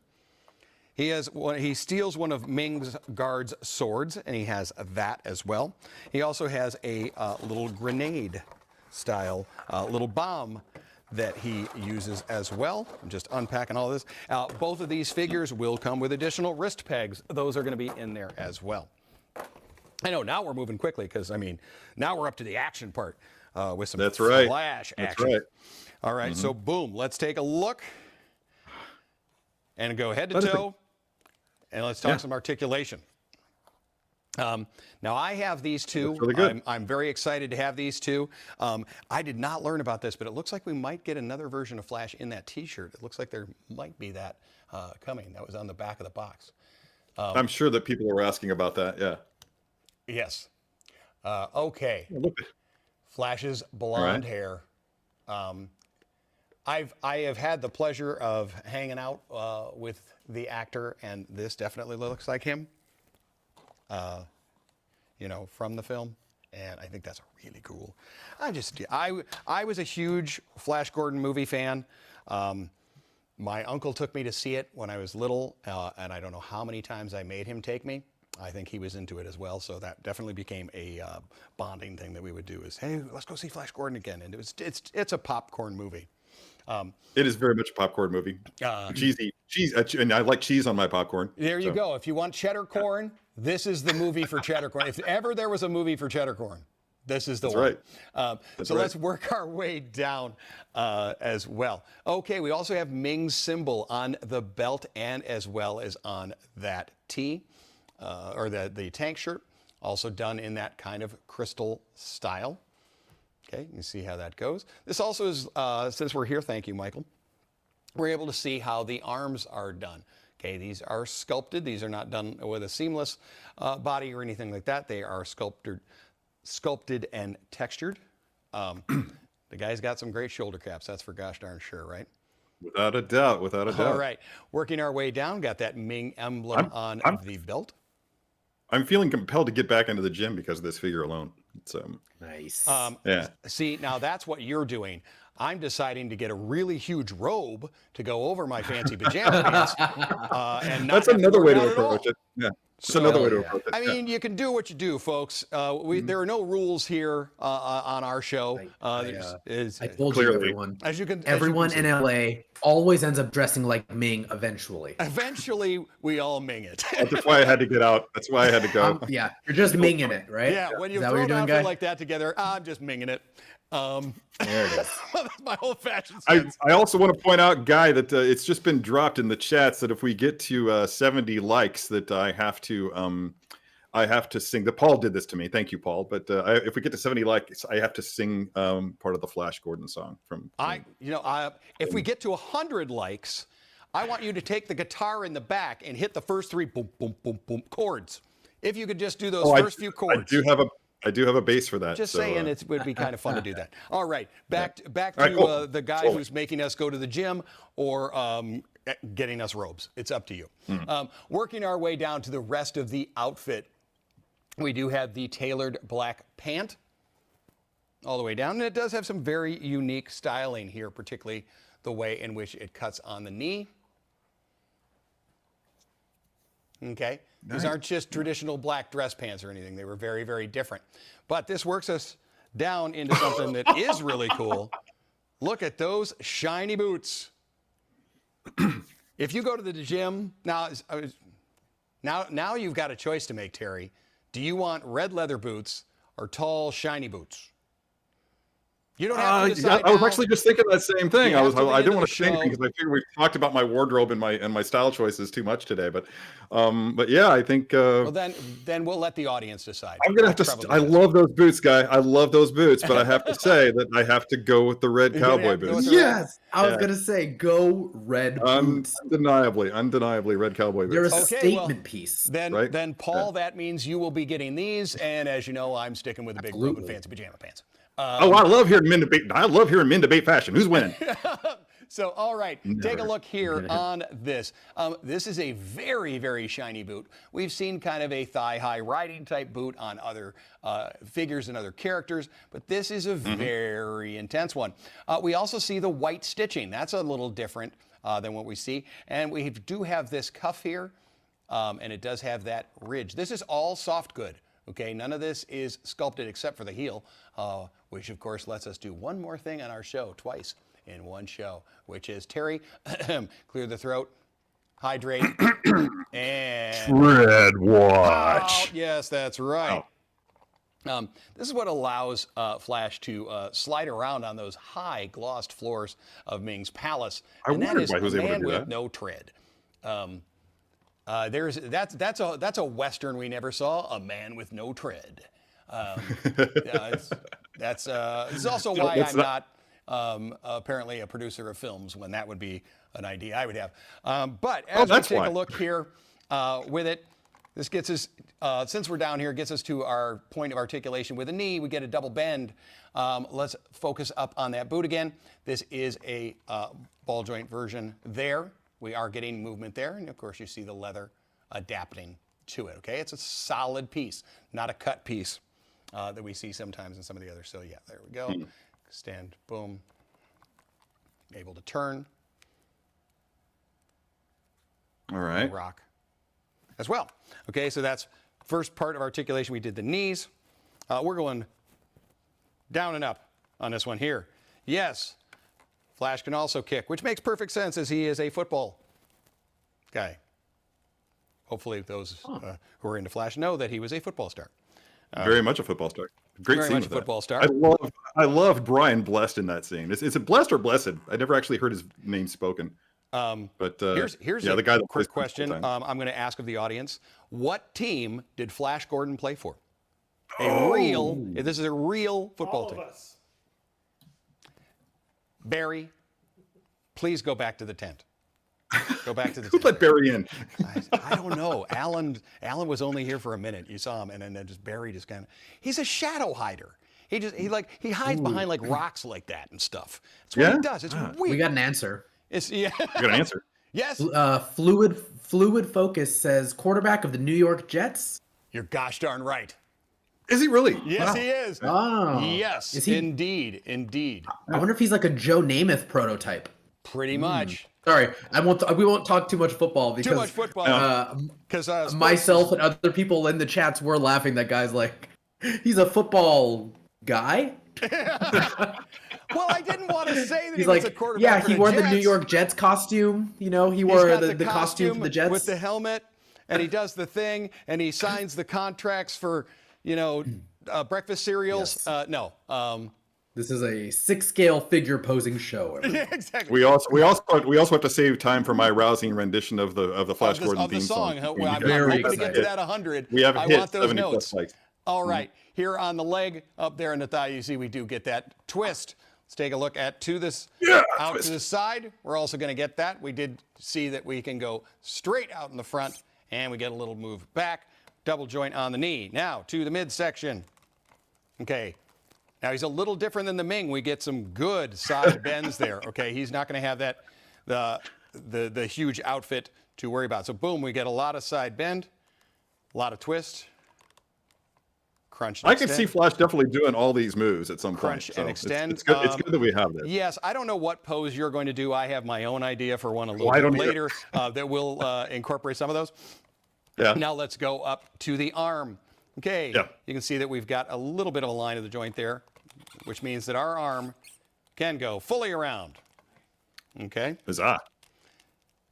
He steals one of Ming's guards' swords, and he has that as well. He also has a little grenade-style little bomb that he uses as well. I'm just unpacking all this. Both of these figures will come with additional wrist pegs. Those are going to be in there as well. I know now we're moving quickly because, I mean, now we're up to the action part with some flash action. That's right. All right, so boom, let's take a look and go head to toe, and let's talk some articulation. Now I have these 2. Really good. I'm very excited to have these 2. I did not learn about this, but it looks like we might get another version of Flash in that T-shirt. It looks like there might be that coming. That was on the back of the box. I'm sure that people are asking about that. Yeah. Yes. Okay. Flash's blonde hair. I have had the pleasure of hanging out with the actor, and this definitely looks like him. From the film, and I think that's really cool. I was a huge Flash Gordon movie fan. My uncle took me to see it when I was little, and I don't know how many times I made him take me. I think he was into it as well, so that definitely became a bonding thing that we would do. Is hey, let's go see Flash Gordon again, and it's a popcorn movie. It is very much a popcorn movie. Cheese, and I like cheese on my popcorn. There you go. If you want cheddar corn, this is the movie for cheddar corn. If ever there was a movie for cheddar corn, this is the one. Right. Let's work our way down as well. Okay, we also have Ming's symbol on the belt and as well as on that tee, or the tank shirt, also done in that kind of crystal style. Okay, you can see how that goes. This also is, since we're here, thank you, Michael, we're able to see how the arms are done. Okay, these are sculpted. These are not done with a seamless body or anything like that. They are sculpted and textured. The guy's got some great shoulder caps. That's for gosh darn sure, right? Without a doubt, without a doubt. All right, working our way down, got that Ming emblem on the belt. I'm feeling compelled to get back into the gym because of this figure alone. It's nice. See, now that's what you're doing. I'm deciding to get a really huge robe to go over my fancy pajama pants. And not That's have another way work to out at all. approach it. Yeah. It's So, another way to approach it. I mean, you can do what you do, folks. There are no rules here on our show. I told you, Clearly. everyone. Everyone in LA always ends up dressing like Ming eventually. Eventually, we all Ming it. That's why I had to get out. That's why I had to go. Yeah, you're just Minging it, right? Yeah, when you Is that throw what an you're doing, outfit Guy? like that together, I'm just Minging it. There it is. That's my old-fashioned I sense. also want to point out, Guy, that it's just been dropped in the chats that if we get to 70 likes, that I have to sing. That Paul did this to me. Thank you, Paul. But if we get to 70 likes, I have to sing part of the Flash Gordon song from. If we get to 100 likes, I want you to take the guitar in the back and hit the first 3 boom, boom, boom, boom chords. If you could just do those first few chords. I do have a bass for that. Just saying, it would be kind of fun to do that. All right, back to cool. the guy who's making us go to the gym or getting us robes. It's up to you. Working our way down to the rest of the outfit, we do have the tailored black pant all the way down, and it does have some very unique styling here, particularly the way in which it cuts on the knee. Okay. These aren't just traditional black dress pants or anything. They were very, very different. But this works us down into something that is really cool. Look at those shiny boots. If you go to the gym, now you've got a choice to make, Terry. Do you want red leather boots or tall, shiny boots? You don't have to decide I was now. actually just thinking that same thing. I didn't want to say anything show. because I figured we've talked about my wardrobe and my style choices too much today. But yeah, I think. Well, then we'll let the audience decide. I'm gonna have to. I love those boots, Guy. I love those boots, but I have to say that I have to go with the red cowboy boots. Yes, I was gonna say go red boots. Undeniably red cowboy boots. You're a statement piece. Then Paul, that means you will be getting these, and as you know, I'm sticking with the big blue and fancy pajama pants. I love hearing men debate. I love hearing men debate fashion. Who's winning? So, all right, take a look here on this. This is a very, very shiny boot. We've seen kind of a thigh-high riding type boot on other figures and other characters, but this is a very intense one. We also see the white stitching. That's a little different than what we see. And we do have this cuff here, and it does have that ridge. This is all soft good. Okay, none of this is sculpted except for the heel, which of course lets us do one more thing on our show twice in one show, which is Terry, clear the throat, hydrate, and Tread watch. Yes, that's right. This is what allows Flash to slide around on those high glossed floors of Ming's palace. And that is a man with no tread. That's a Western we never saw. A man with no tread. This is also why I'm not apparently a producer of films, when that would be an idea I would have. But as we take a look here with it, this gets us, since we're down here, gets us to our point of articulation with a knee. We get a double bend. Let's focus up on that boot again. This is a ball joint version there. We are getting movement there, and of course you see the leather adapting to it, okay? It's a solid piece, not a cut piece that we see sometimes in some of the others. So yeah, there we go. Stand, boom, able to turn. All right. Rock as well. Okay, so that's first part of articulation. We did the knees. We're going down and up on this one here. Yes, Flash can also kick, which makes perfect sense as he is a football guy. Hopefully those who are into Flash know that he was a football star. Very much a football star. Great very scene much with a football that. star. I love Brian Blessed in that scene. Is it Blessed or Blessed? I never actually heard his name spoken. But here's the guy that quick question I'm going to ask of the audience. What team did Flash Gordon play for? This is a real football team. All of us. Barry, please go back to the tent. Go back to the Who tent. let Barry in? I don't know. Alan was only here for a minute. You saw him, and then just Barry just kind of. He's a shadow hider. He hides behind like rocks like that and stuff. That's what he does. It's weird. We got an answer. You got an answer. Yes. Fluid Focus says quarterback of the New York Jets. You're gosh darn right. Is he really? Yes, Wow. he is. Oh. Yes, Is he? indeed. I wonder if he's like a Joe Namath prototype. Pretty much. Sorry, we won't talk too much football because Too much football. Because myself and other people in the chats were laughing that guy's like, he's a football guy. Well, I didn't want to say that He's he was like, a quarterback. yeah, for he the wore the Jets. New York Jets costume. You know, he He's wore got the costume for the Jets with the helmet, and he does the thing, and he signs the contracts for breakfast cereals. Yes. No. This is a 6-scale figure posing show. Yeah, exactly. We also have to save time for my rousing rendition of the Flash Gordon of the theme song. song. I'm Very hoping to get to that 100. We have I hit want those 70 notes. plus likes. All right, here on the leg, up there in the thigh, you see we do get that twist. Let's take a look at out to the side. We're also going to get that. We did see that we can go straight out in the front, and we get a little move back. Double joint on the knee. Now to the midsection. Okay. Now he's a little different than the Ming. We get some good side bends there. Okay, he's not going to have that the huge outfit to worry about. So boom, we get a lot of side bend, a lot of twist. Crunch and I could see Flash definitely doing all these moves at some Crunch point. and extend. It's good that we have this. Yes, I don't know what pose you're going to do. I have my own idea for one a little I bit don't later that will incorporate some of those. Yeah. Now let's go up to the arm. Okay, Yeah. You can see that we've got a little bit of a line of the joint there, which means that our arm can go fully around. Okay. Huzzah.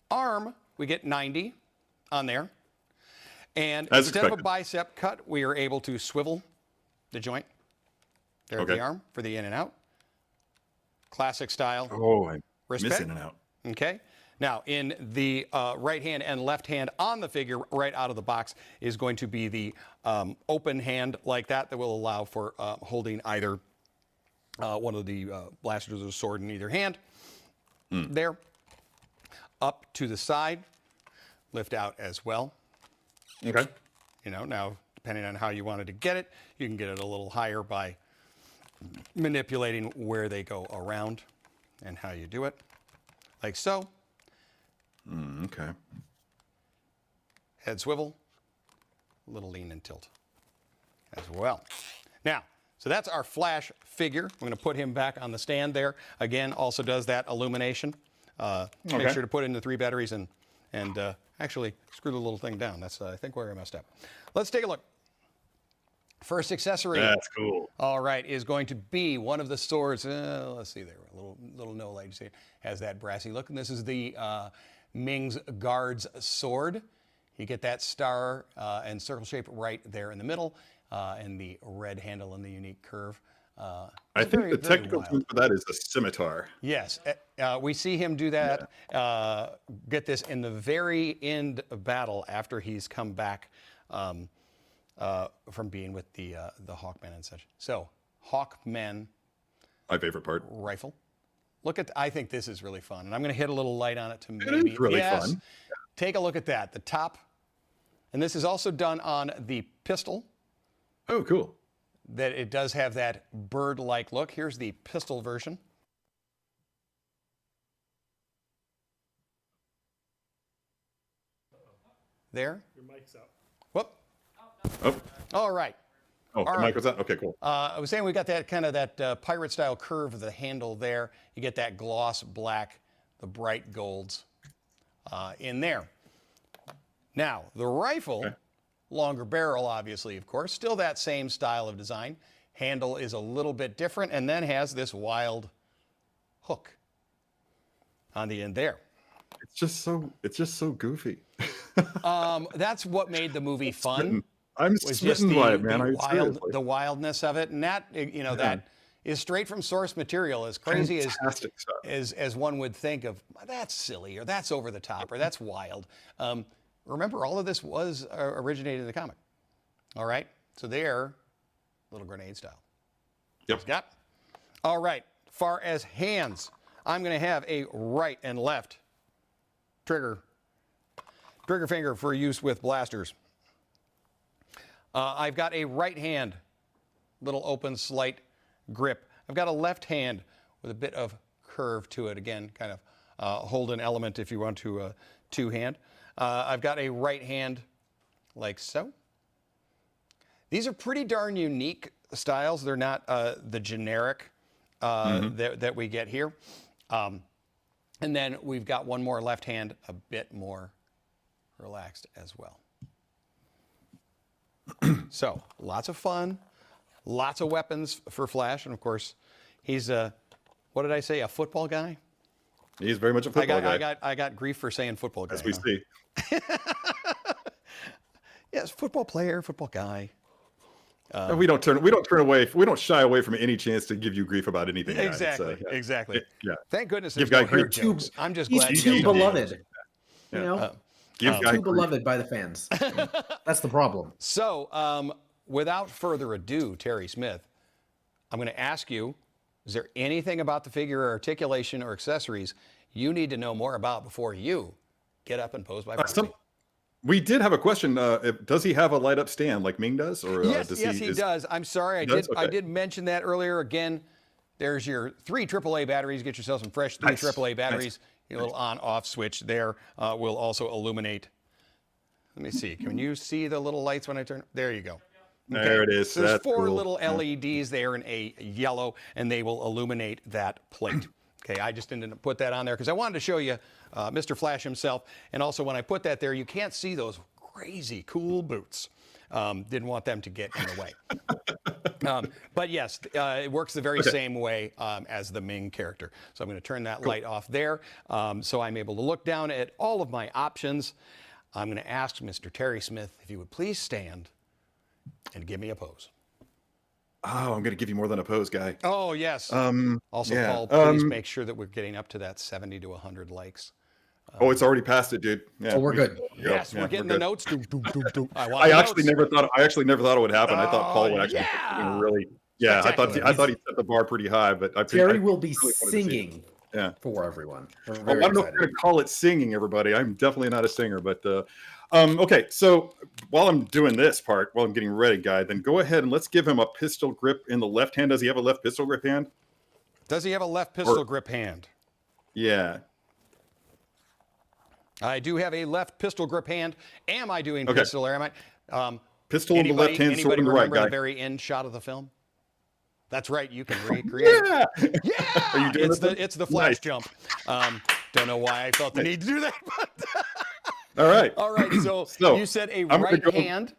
Arm, we get 90 on there. And As instead of a expected. bicep cut, we are able to swivel the joint. There's Okay. the arm for the in and out. Classic style. Oh, I Wrist miss bend. in and out. Okay. Now, in the right hand and left hand on the figure, right out of the box, is going to be the open hand like that will allow for holding either one of the blasters or sword in either hand. There. Up to the side. Lift out as well. Okay. Now, depending on how you wanted to get it, you can get it a little higher by manipulating where they go around and how you do it. Like so. Okay. Head swivel, a little lean and tilt as well. Now, so that's our Flash figure. I'm going to put him back on the stand there. Again, also does that illumination. Make sure to put in the 3 batteries and actually screw the little thing down. That's, I think, where I messed up. Let's take a look. First accessory. That's cool. All right, is going to be one of the swords. Let's see there, a little no light. You see it has that brassy look, and this is the Ming's Guard's sword. You get that star and circle shape right there in the middle, and the red handle and the unique curve. I think the technical term for that is a scimitar. Yes, we see him do that. Get this in the very end of battle after he's come back from being with the Hawkmen and such. So, Hawkmen. My favorite part. Rifle. Look at, I think this is really fun. And I'm going to hit a little light on it to maybe. It is really fun. Take a look at that. The top. And this is also done on the pistol. Oh, cool. That it does have that bird-like look. Here's the pistol version. There. Your mic's out. Whoop. Oh, All right. the mic was out? Okay, cool. I was saying we got that kind of that pirate-style curve of the handle there. You get that gloss black, the bright golds in there. Now, the rifle, longer barrel, obviously, of course, still that same style of design. Handle is a little bit different, and then has this wild hook on the end there. It's just so goofy. That's what made the movie fun. I'm Was just smitten by it, man. the wildness of it, and that that is straight from source material. As crazy Fantastic stuff. as one would think of, that's silly or that's over the top or that's wild. Remember, all of this was originated in the comic. All right, so they're little grenade style. Yep. Got. All right. Far as hands, I'm going to have a right and left trigger finger for use with blasters. I've got a right hand, little open, slight grip. I've got a left hand with a bit of curve to it. Again, kind of hold an element if you want to two-hand. I've got a right hand like so. These are pretty darn unique styles. They're not the generic that we get here. And then we've got one more left hand, a bit more relaxed as well. So lots of fun, lots of weapons for Flash. And of course, he's what did I say, a football guy? He's very much a football guy. I got grief for saying football guy. As we see. Yes, football player, football guy. We don't away. We don't shy away from any chance to give you grief about anything. Exactly. Yeah. Exactly. Yeah. Thank goodness Give there's no Guy hair grief. jokes. I'm just He's glad too you guys beloved. You know, Give Guy too grief. beloved by the fans. That's the problem. So, without further ado, Terry Smith, I'm going to ask you, is there anything about the figure or articulation or accessories you need to know more about before you get up and pose by proxy? We did have a question. Does he have a light up stand like Ming does? Or Yes, does he does. I'm sorry, I did mention that earlier. Again, there's your 3 AAA batteries. Get yourself some fresh 3 AAA batteries. Your little on-off switch there will also illuminate. Let me see. Can you see the little lights when I turn? There you go. Okay. There it is. So there's That's 4 cool. little LEDs there in a yellow, and they will illuminate that plate. Okay, I just didn't put that on there because I wanted to show you Mr. Flash himself. And also when I put that there, you can't see those crazy cool boots. Didn't want them to get in the way. But yes, it works the very same way as the Ming character. So I'm going to turn that light off there so I'm able to look down at all of my options. I'm going to ask Mr. Terry Smith if he would please stand and give me a pose. Oh, I'm going to give you more than a pose, Guy. Oh, yes. Also, yeah. Paul, please make sure that we're getting up to that 70 to 100 likes. It's already past it, dude. Yeah, Oh, we're good. Yes, we're getting the notes. I actually never thought it would happen. I thought Paul would actually really. Yeah, I thought he set the bar pretty high, but Terry will be really singing. Yeah. For everyone. I don't know if we're going to call it singing, everybody. I'm definitely not a singer, but okay. So while I'm doing this part, while I'm getting ready, Guy, then go ahead and let's give him a pistol grip in the left hand. Does he have a left pistol grip hand? Does he have a left pistol grip hand? Yeah. I do have a left pistol grip hand. Am I doing pistol or am I? Pistol in the left hand, sword in the right, Guy. The very end shot of the film? That's right. You can recreate. Yeah. Yeah. Are you doing it's the flash jump. Don't know why I felt the need to do that. But All right. All right. So you said a right hand.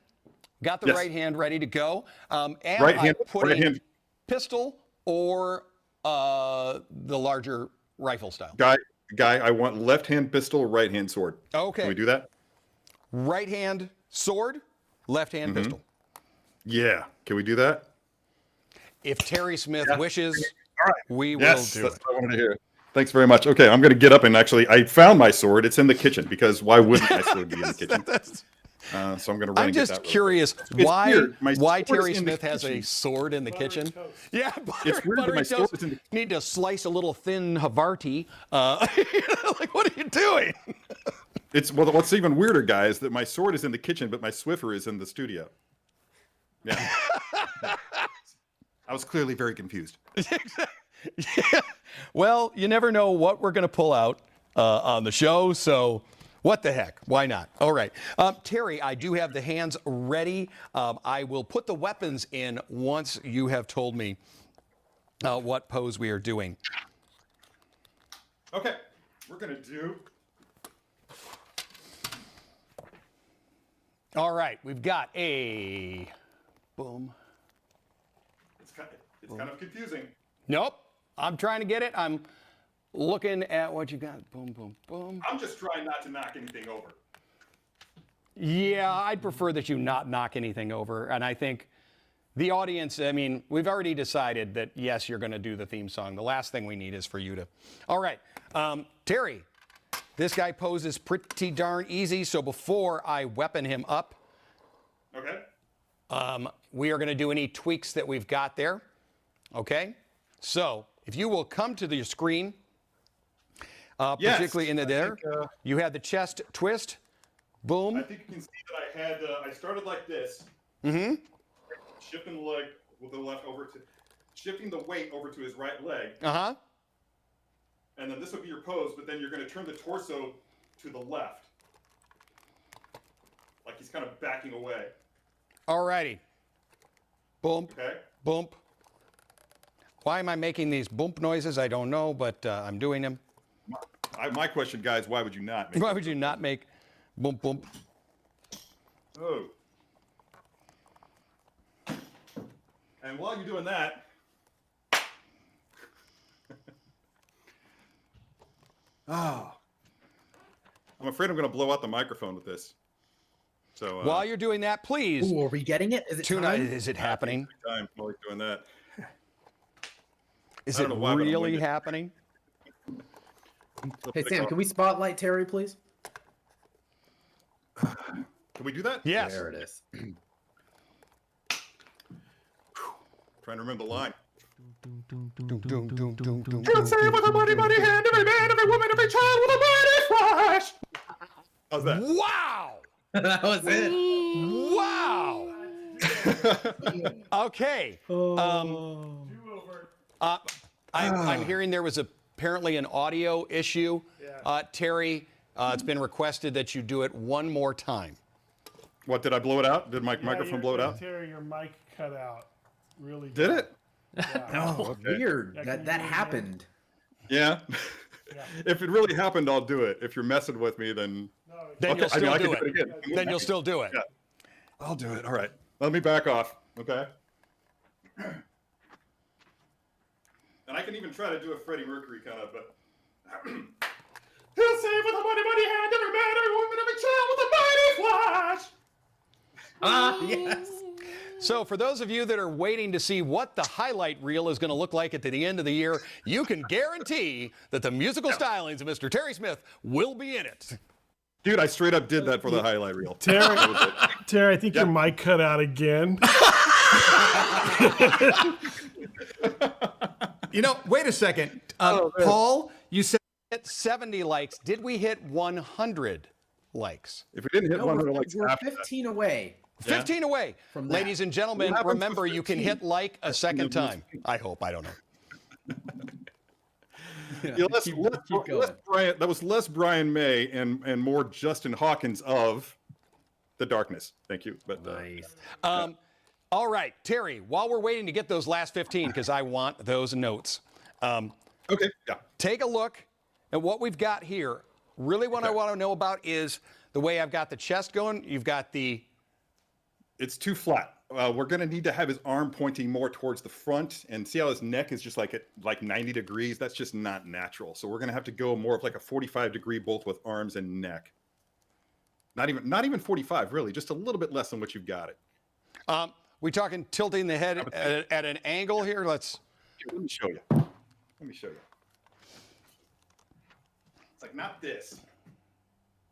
Got the right hand ready to go. Am I putting pistol or the larger rifle style? Guy, I want left hand pistol, right hand sword. Okay. Can we do that? Right hand sword, left hand pistol. Yeah. Can we do that? If Terry Smith wishes, we will do that's it. what I wanted to hear. Thanks very much. Okay, I'm going to get up and I found my sword. It's in the kitchen because why wouldn't my sword be in the kitchen? So I'm going to run. I'm just curious why Terry Smith has a sword in the kitchen. Yeah, it's weird that my sword is in the need to slice a little thin Havarti. Like, what are you doing? What's even weirder, guys, is that my sword is in the kitchen, but my Swiffer is in the studio. Yeah. I was clearly very confused. Yeah. Well, you never know what we're going to pull out on the show, so what the heck? Why not? All right. Terry, I do have the hands ready. I will put the weapons in once you have told me what pose we are doing. Okay. We're going to do... All right. We've got a... Boom. It's kind of confusing. Nope. I'm trying to get it. I'm looking at what you got. Boom, boom, boom. I'm just trying not to knock anything over. Yeah, I'd prefer that you not knock anything over. And I think the audience, I mean, we've already decided that, yes, you're going to do the theme song. The last thing we need is for you to. All right. Terry, this guy poses pretty darn easy. So before I weapon him up, okay, we are going to do any tweaks that we've got there. Okay? So if you will come to the screen, particularly in there, you had the chest twist. Boom. I think you can see that I started like this. Mm-hmm. Shifting the leg with the left shifting the weight over to his right leg. Uh-huh. And then this would be your pose, but then you're going to turn the torso to the left. Like he's kind of backing away. All righty. Boomp. Okay. Boomp. Why am I making these boomp noises? I don't know, but I'm doing them. My question, guys, why would you not make Why would you not make boomp boomp? Oh. And while you're doing that, I'm afraid I'm going to blow out the microphone with this. So while you're doing that, please. Ooh, are we getting it? Is it Tune time? Is it happening? Time while you're doing that. Is I it don't know why, but I'm really winging it. happening? Hey, Sam, can we spotlight Terry, please? Can we do that? Yes. There it is. Trying to remember the line. Doom, doom, doom, doom, doom, doom. With a mighty, mighty hand, every man, every woman, every child with a mighty flash. How's that? Wow! That was it. Wow! Okay. I'm hearing there was apparently an audio issue. Terry, it's been requested that you do it one more time. What, did I blow it out? Did my microphone blow it out? Terry, your mic cut out. Really Did it? Oh, okay. weird. Yeah, That can that you do it happened. Yeah. Yeah. If it really happened, I'll do it. If you're messing with me, then Then Okay, you'll still I do can it. again. Then you'll still do it. Yeah. I'll do it. All right. Let me back off. Okay. And I can even try to do a Freddie Mercury kind of, but he'll save with a mighty, mighty hand, every man, every woman, every child with a mighty flash. Yes. So for those of you that are waiting to see what the highlight reel is going to look like at the end of the year, you can guarantee that the musical stylings of Mr. Terry Smith will be in it. Dude, I straight up did that for the highlight reel. Terry, Terry, I think your mic cut out again. You know, wait a second. Paul, you said hit 70 likes. Did we hit 100 likes? If we didn't hit No, 100 we're, likes we're after that. 15 away. 15 away. From that. Ladies and gentlemen, What happens remember with you can 15? hit like a second time. I hope. I don't know. Yeah, Keep going. that was less Brian May and more Justin Hawkins of The Darkness. Thank you. But Nice. All right, Terry, while we're waiting to get those last 15, because I want those notes, okay, yeah. take a look at what we've got here. Really what I want to know about is the way I've got the chest going. You've got the... It's too flat. We're going to need to have his arm pointing more towards the front, and see how his neck is just like at 90 degrees. That's just not natural. So we're going to have to go more of like a 45 degree both with arms and neck. Not even 45, really. Just a little bit less than what you've got it. We talking tilting the head at an angle here? Let's... Let me show you. Let me show you. It's like not this.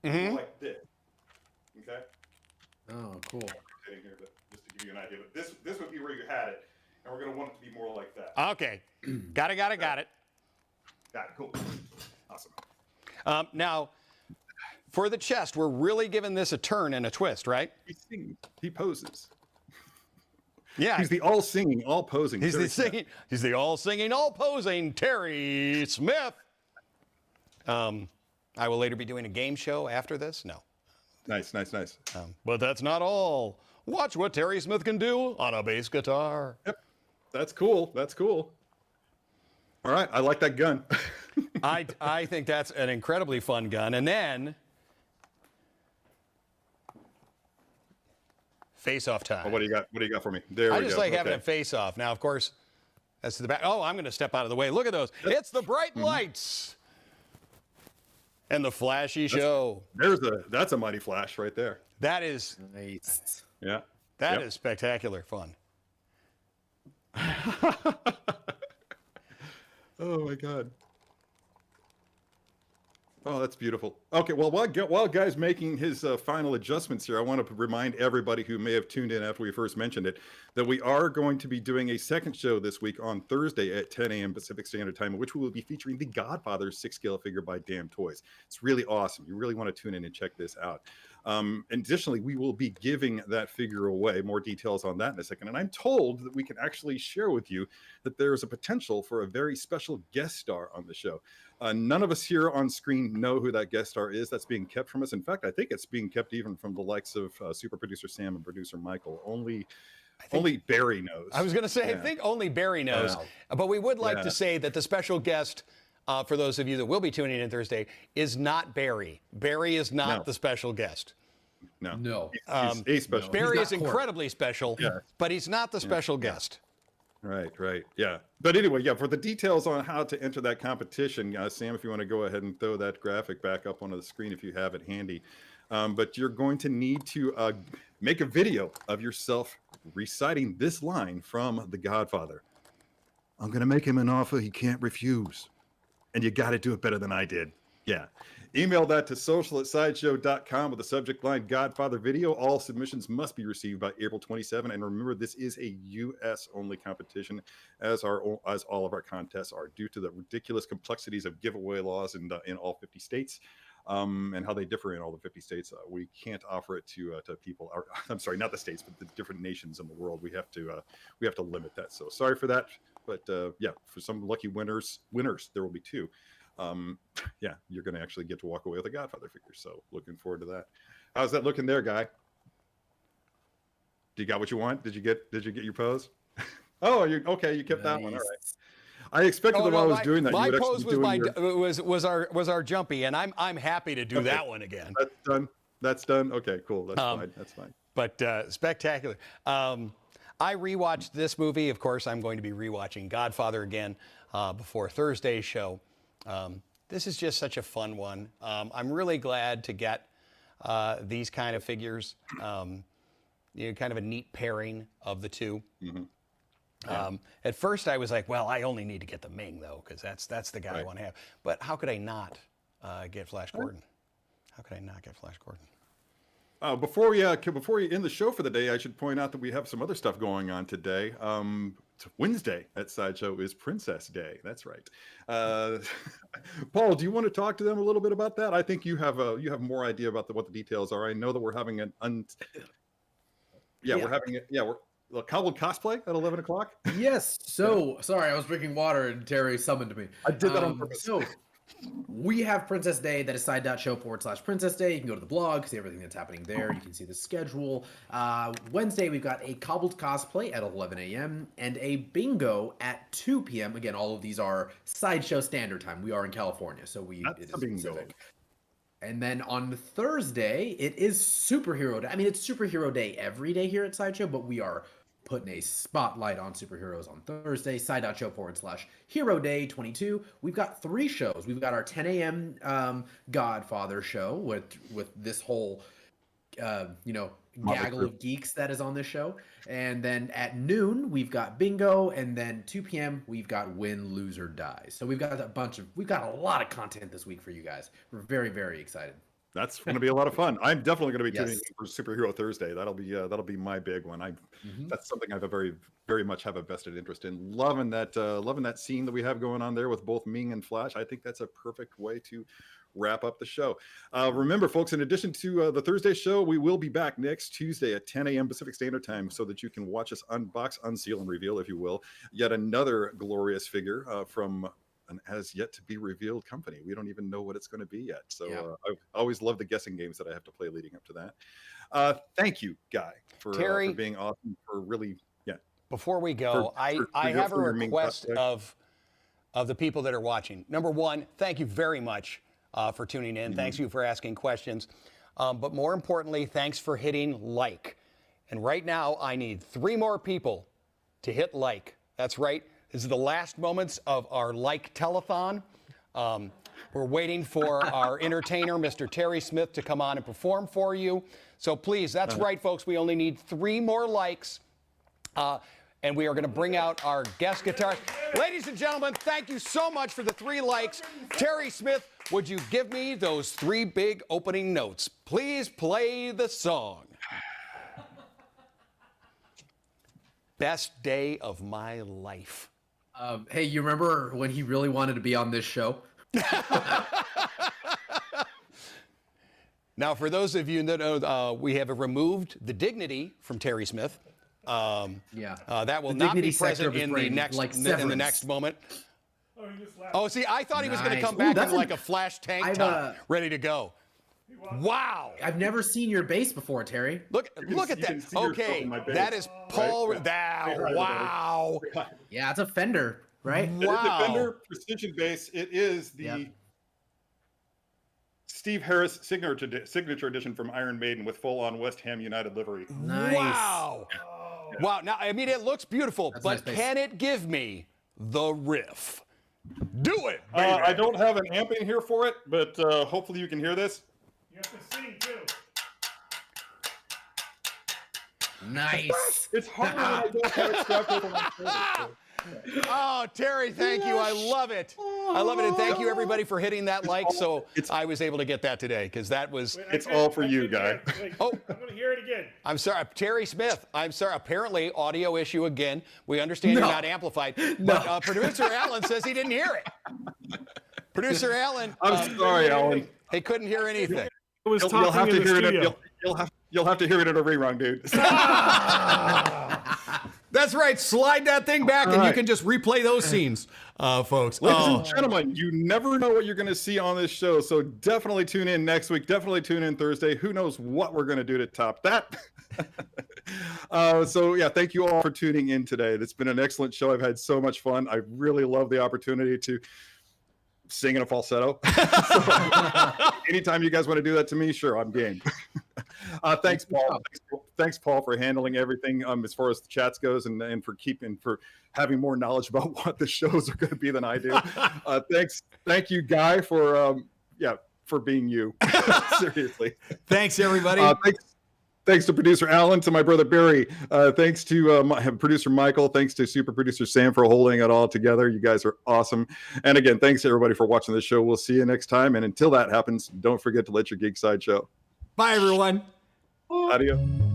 More like this. Okay. Oh, cool. Sitting here, but just to give you an idea. But this would be where you had it, and we're going to want it to be more like that. Okay. Got it. Got it. Cool. Awesome. Now, for the chest, we're really giving this a turn and a twist, right? He sings. He poses. Yeah. He's the all singing, all posing. He's Terry the Smith. singing. He's the all singing, all posing Terry Smith. I will later be doing a game show after this. No. Nice. But that's not all. Watch what Terry Smith can do on a bass guitar. Yep. That's cool. All right. I like that gun. I think that's an incredibly fun gun. And then face-off time. Oh, what do you got? What do you got for me? There we I go. just like having Okay. a face-off. Now, of course, that's the back. Oh, I'm going to step out of the way. Look at those. It's the bright lights and the flashy show. That's a mighty flash right there. That is Nice. Yeah. that Yep. is spectacular fun. Oh my God. Oh, that's beautiful. Okay, well, while Guy's making his final adjustments here, I want to remind everybody who may have tuned in after we first mentioned it that we are going to be doing a second show this week on Thursday at 10 a.m. Pacific Standard Time, in which we will be featuring the Godfather 6-scale figure by Damn Toys. It's really awesome. You really want to tune in and check this out. And additionally, we will be giving that figure away. More details on that in a second. And I'm told that we can actually share with you that there is a potential for a very special guest star on the show. None of us here on screen know who that guest star is. That's being kept from us. In fact, I think it's being kept even from the likes of super producer Sam and producer Michael. Only only Barry knows. I was going to say, I think only Barry knows. But we would like to say that the special guest, for those of you that will be tuning in Thursday, is not Barry. Barry is not the special guest. No. He's a special. Barry is incredibly special, but he's not the special guest. Right. Yeah. But anyway, for the details on how to enter that competition, Sam, if you want to go ahead and throw that graphic back up onto the screen if you have it handy. But you're going to need to make a video of yourself reciting this line from The Godfather. I'm going to make him an offer he can't refuse. And you got to do it better than I did. Yeah. Email that to social@sideshow.com with the subject line Godfather video. All submissions must be received by April 27. And remember, this is a U.S. only competition, as all of our contests are, due to the ridiculous complexities of giveaway laws in all 50 states. And how they differ in all the 50 states. We can't offer it to people. I'm sorry, not the states, but the different nations in the world. We have to limit that. So sorry for that. But for some lucky winners, there will be 2. You're going to actually get to walk away with a Godfather figure. So looking forward to that. How's that looking there, Guy? Do you got what you want? Did you get your pose? Oh, you kept that one. All right. I expected while I was doing that. My pose was our jumpy, and I'm happy to do that one again. That's done. Okay, cool. That's fine. But spectacular. I rewatched this movie. Of course, I'm going to be rewatching Godfather again before Thursday's show. This is just such a fun one. I'm really glad to get these kind of figures. Kind of a neat pairing of the two. Mm-hmm. At first, I was like, well, I only need to get the Ming, though, because that's the guy I want to have. But how could I not get Flash Gordon? How could I not get Flash Gordon? Before we end the show for the day, I should point out that we have some other stuff going on today. Wednesday at Sideshow is Princess Day. That's right. Paul, do you want to talk to them a little bit about that? I think you have more idea about what the details are. I know that we're having we're cobbled cosplay at 11 o'clock. Yes. So sorry, I was drinking water and Terry summoned me. I did that on purpose. So we have Princess Day. That is side.show/Princess Day. You can go to the blog, see everything that's happening there. You can see the schedule. Wednesday, we've got a cobbled cosplay at 11 a.m. and a bingo at 2 p.m. Again, all of these are Sideshow Standard Time. We are in California, so it is Pacific. And then on Thursday, it is Superhero Day. I mean, it's Superhero Day every day here at Sideshow, but we are putting a spotlight on superheroes on Thursday. Side.show/Hero Day 22. We've got 3 shows. We've got our 10 a.m. Godfather show with this whole, gaggle of geeks that is on this show. And then at noon, we've got bingo. And then 2 p.m., we've got win, lose, or die. So we've got a lot of content this week for you guys. We're very, very excited. That's going to be a lot of fun. I'm definitely going to be tuning in for Superhero Thursday. That'll be my big one. That's something I've very, very much have a vested interest in. Loving that scene that we have going on there with both Ming and Flash. I think that's a perfect way to wrap up the show. Remember, folks, in addition to the Thursday show, we will be back next Tuesday at 10 a.m. Pacific Standard Time so that you can watch us unbox, unseal, and reveal, if you will, yet another glorious figure from an as yet to be revealed company. We don't even know what it's going to be yet. So I always love the guessing games that I have to play leading up to that. Thank you, Guy, for being awesome, for really, Before we go, I have a request of the people that are watching. Number one, thank you very much for tuning in. Thanks you for asking questions. But more importantly, thanks for hitting like. And right now, I need 3 more people to hit like. That's right. This is the last moments of our like telethon. We're waiting for our entertainer, Mr. Terry Smith, to come on and perform for you. So please, that's right, folks. We only need 3 more likes. And we are going to bring out our guest guitarist. Ladies and gentlemen, thank you so much for the 3 likes. Terry Smith, would you give me those 3 big opening notes? Please play the song. Best day of my life. Hey, you remember when he really wanted to be on this show? Now, for those of you that know, we have removed the dignity from Terry Smith. That will not be present in the next moment. Oh, see, I thought he was going to come back in like a Flash tank top, ready to go. Wow. I've never seen your base before, Terry. Look at that. Okay, that is Paul. Right? That, wow. Yeah, it's a Fender, right? It is a Wow. Fender Precision base. It is the Steve Harris signature edition from Iron Maiden with full-on West Ham United livery. Nice. Wow. Wow. Now, I mean, it looks beautiful, That's but nice can it give me the riff? Do it. I don't have an amp in here for it, but hopefully you can hear this. You have to sing too. Nice. It's harder when I don't have it strapped over my shoulder. Oh, Terry, thank you. I love it. I love it. And thank you, everybody, for hitting that like so I was able to get that today because that was. Wait, It's all for you, Guy. Oh. I'm going to hear it again. I'm sorry, Terry Smith. I'm sorry. Apparently, audio issue again. We understand you're not amplified. But producer Alan says he didn't hear it. Producer Alan. I'm sorry, Alan. He couldn't hear anything. I was You'll talking have to in the hear studio. it. You'll have to hear it in a rerun, dude. That's right. Slide that thing back and you can just replay those scenes, folks. Ladies and gentlemen, you never know what you're going to see on this show, so definitely tune in next week. Definitely tune in Thursday. Who knows what we're going to do to top that? So, yeah, thank you all for tuning in today. It's been an excellent show. I've had so much fun. I really love the opportunity to sing in a falsetto. So, anytime you guys want to do that to me, sure, I'm game. Thanks, Paul. Thanks, Paul, for handling everything as far as the chats goes, and for having more knowledge about what the shows are going to be than I do. Thank you, Guy, for being you. Seriously. Thanks, everybody. Thanks to producer Alan, to my brother Barry. Thanks to producer Michael. Thanks to super producer Sam for holding it all together. You guys are awesome. And again, thanks to everybody for watching the show. We'll see you next time. And until that happens, don't forget to let your geek side show. Bye, everyone. Adios.